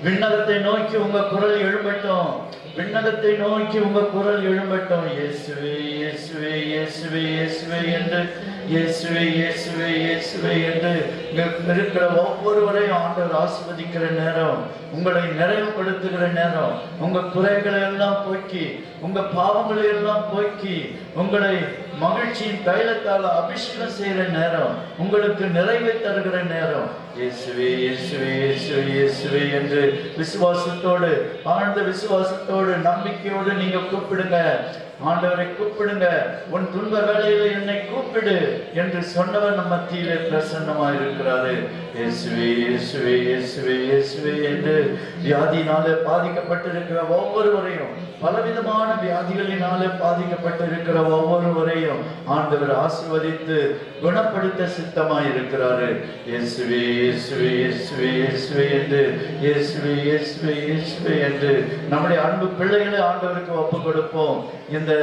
விண்ணகத்தை நோக்கி உங்க குரல் எழும்பட்டும். விண்ணகத்தை நோக்கி உங்க குரல் எழும்பட்டும். இயேசுவே இயேசுவே இயேசுவே இயேசுவே என்று இயேசுவே இயேசுவே இயேசுவே என்று இருக்கிற ஒவ்வொருவரையும் ஆண்டவர் ஆசீர்வதிக்கிற நேரம், உங்களை நிறைவுபடுத்துகிற நேரம், உங்க குறைகளை எல்லாம் போக்கி, உங்க பாவங்களை எல்லாம் போக்கி, உங்களை மகிழ்ச்சியின் தைலத்தால் அபிஷேகம் செய்கிற நேரம், உங்களுக்கு நிறைவை தருகிற நேரம். இயேசுவே இயேசுவே இயேசுவே இயேசுவே என்று விசுவாசத்தோடு, ஆழ்ந்த விசுவாசத்தோடு, நம்பிக்கையோடு நீங்க கூப்பிடுங்க. ஆண்டவரை கூப்பிடுங்க. உன் துன்ப வேளையில என்னை கூப்பிடு என்று சொன்னவர் நம்ம மத்தியிலே பிரசன்னமா இருக்கிறாரு. இயேசுவே இயேசுவே இயேசுவே இயேசுவே என்று வியாதியினாலே பாதிக்கப்பட்டிருக்கிற ஒவ்வொருவரையும், பலவிதமான வியாதிகளினாலே பாதிக்கப்பட்டிருக்கிற ஒவ்வொருவரையும் ஆண்டவர் ஆசீர்வதித்து குணப்படுத்த சித்தமாய் இருக்கிறாரு. இயேசுவே இயேசுவே இயேசுவே இயேசுவே என்று இயேசுவே இயேசுவே இயேசுவே என்று நம்முடைய அன்பு பிள்ளைகளை ஆண்டவருக்கு ஒப்பு கொடுப்போம். இந்த இந்த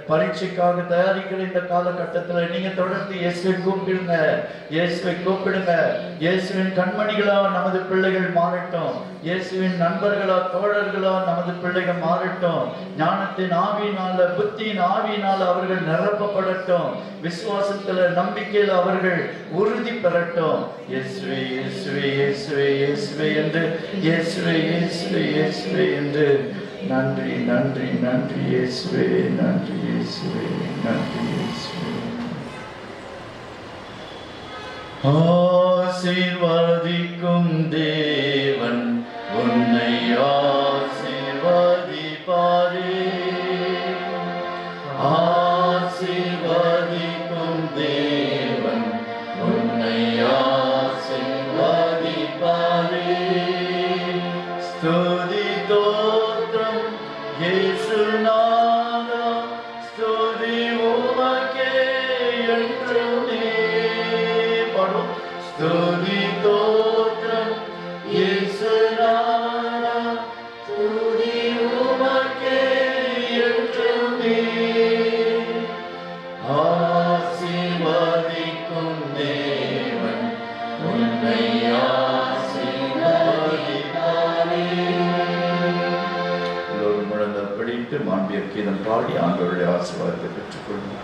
பரீட்சைக்காக தயாரிக்கிற இந்த காலகட்டத்தில் நீங்க தொடர்ந்து இயேசுவை கூப்பிடுங்க, இயேசுவை கூப்பிடுங்க. இயேசுவின் கண்மணிகளா நமது பிள்ளைகள் மாறட்டும், இயேசுவின் நண்பர்களா தோழர்களா நமது பிள்ளைகள் மாறட்டும். ஞானத்தின் ஆவியினால, புத்தியின் ஆவியினால அவர்கள் நிரப்பப்படட்டும். விசுவாசத்துல, நம்பிக்கையில் அவர்கள் உறுதி பெறட்டும். இயேசுவே இயேசுவே இயேசுவே இயேசுவே என்று, இயேசுவே இயேசுவே இயேசுவே என்று. நன்றி நன்றி நன்றி இயேசுவே, நன்றி இயேசுவே, நன்றி இயேசுவே. ஆசீர்வதிக்கும் தேவன் உன்னை ஆசீர்வதிப்பாரே. ஆசீர்வதிக்கும் தேவன் உன்னை ஆசீர்வதிப்பாரே. ஸ்துதி தோத்திரம் இயேசுநாதா, ஸ்துதி உமக்கே என்றுமே. பாடும். ஸ்துதி தோத்திரம் இயேசுநாதா, ஸ்துதி உமக்கே என்றுமே. ஆசீர்வதிக்கும் தேவன் உன்னை ஆசீர்வதிப்பாரே. எல்லோரும் முழந்தால் படித்து மாண்பிய கீதம் பாடி ஆண்டவருடைய ஆசீர்வாதத்தை பெற்றுக்கொள்ளும்.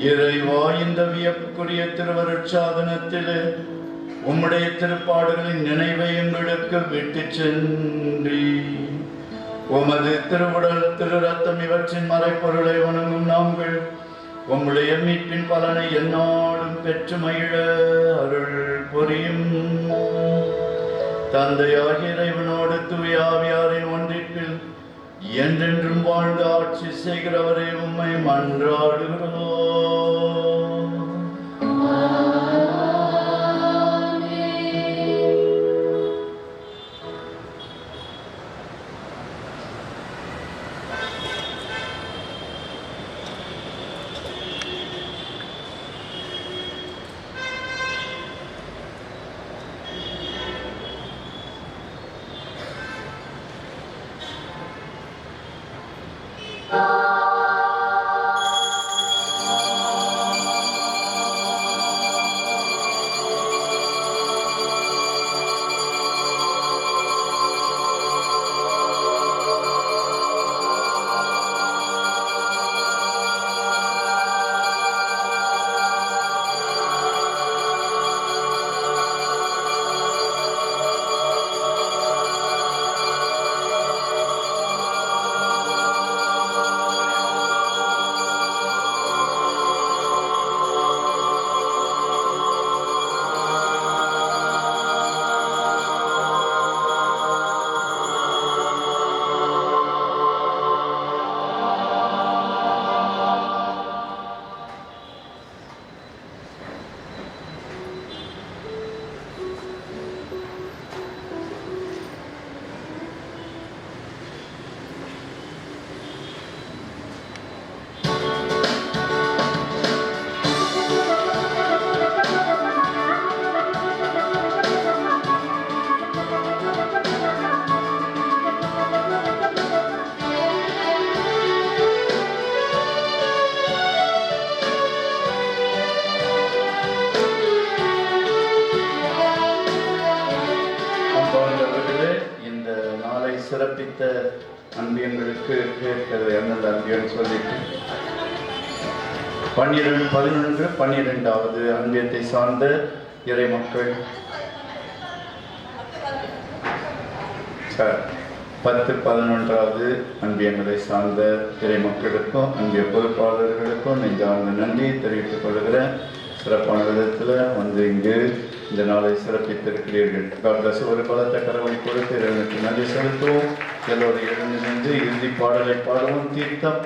இறைவா, இந்த வியப்புக்குரிய திருவருட்சாதனத்திலே உம்முடைய திருப்பாடுகளின் நினைவை எங்களுக்கு விட்டு சென்றி உமது திருவுடல் திரு ரத்தம் இவற்றின் மறைப்பொருளை வணங்கும் நாங்கள் உம்முடைய மீட்பின் பலனை எந்நாளும் பெற்று மகிழ அருள் புரியும். தந்தையாகிய இறைவனோடு தூய ஆவியாரின் ஒன்றிப்பில் என்றென்றும் வாழ்ந்து ஆட்சி செய்கிறவரே உம்மை மன்றாடுகிறோம். நாளை சிறப்பித்த அன்பியங்களுக்கு என்னது அன்பியன்னு சொல்லிட்டு 12 அன்பியத்தை சார்ந்த இறை மக்கள் 10-11 அன்பியங்களை சார்ந்த இறை மக்களுக்கும் அன்பிய பொறுப்பாளர்களுக்கும் நெஞ்சார்ந்த நன்றியை தெரிவித்துக் கொள்கிறேன். சிறப்பான விதத்தில் வந்து இங்கு இந்த நாளை சிறப்பித்திருக்கிறீர்கள். கார்டஸ் ஒரு பலத்த கரவழி கொடுத்து இறைவனுக்கு நன்றி செலுத்துவோம். எல்லோரும் எழுந்து நின்று இறுதி பாடலை பாடவும். தீர்த்தம்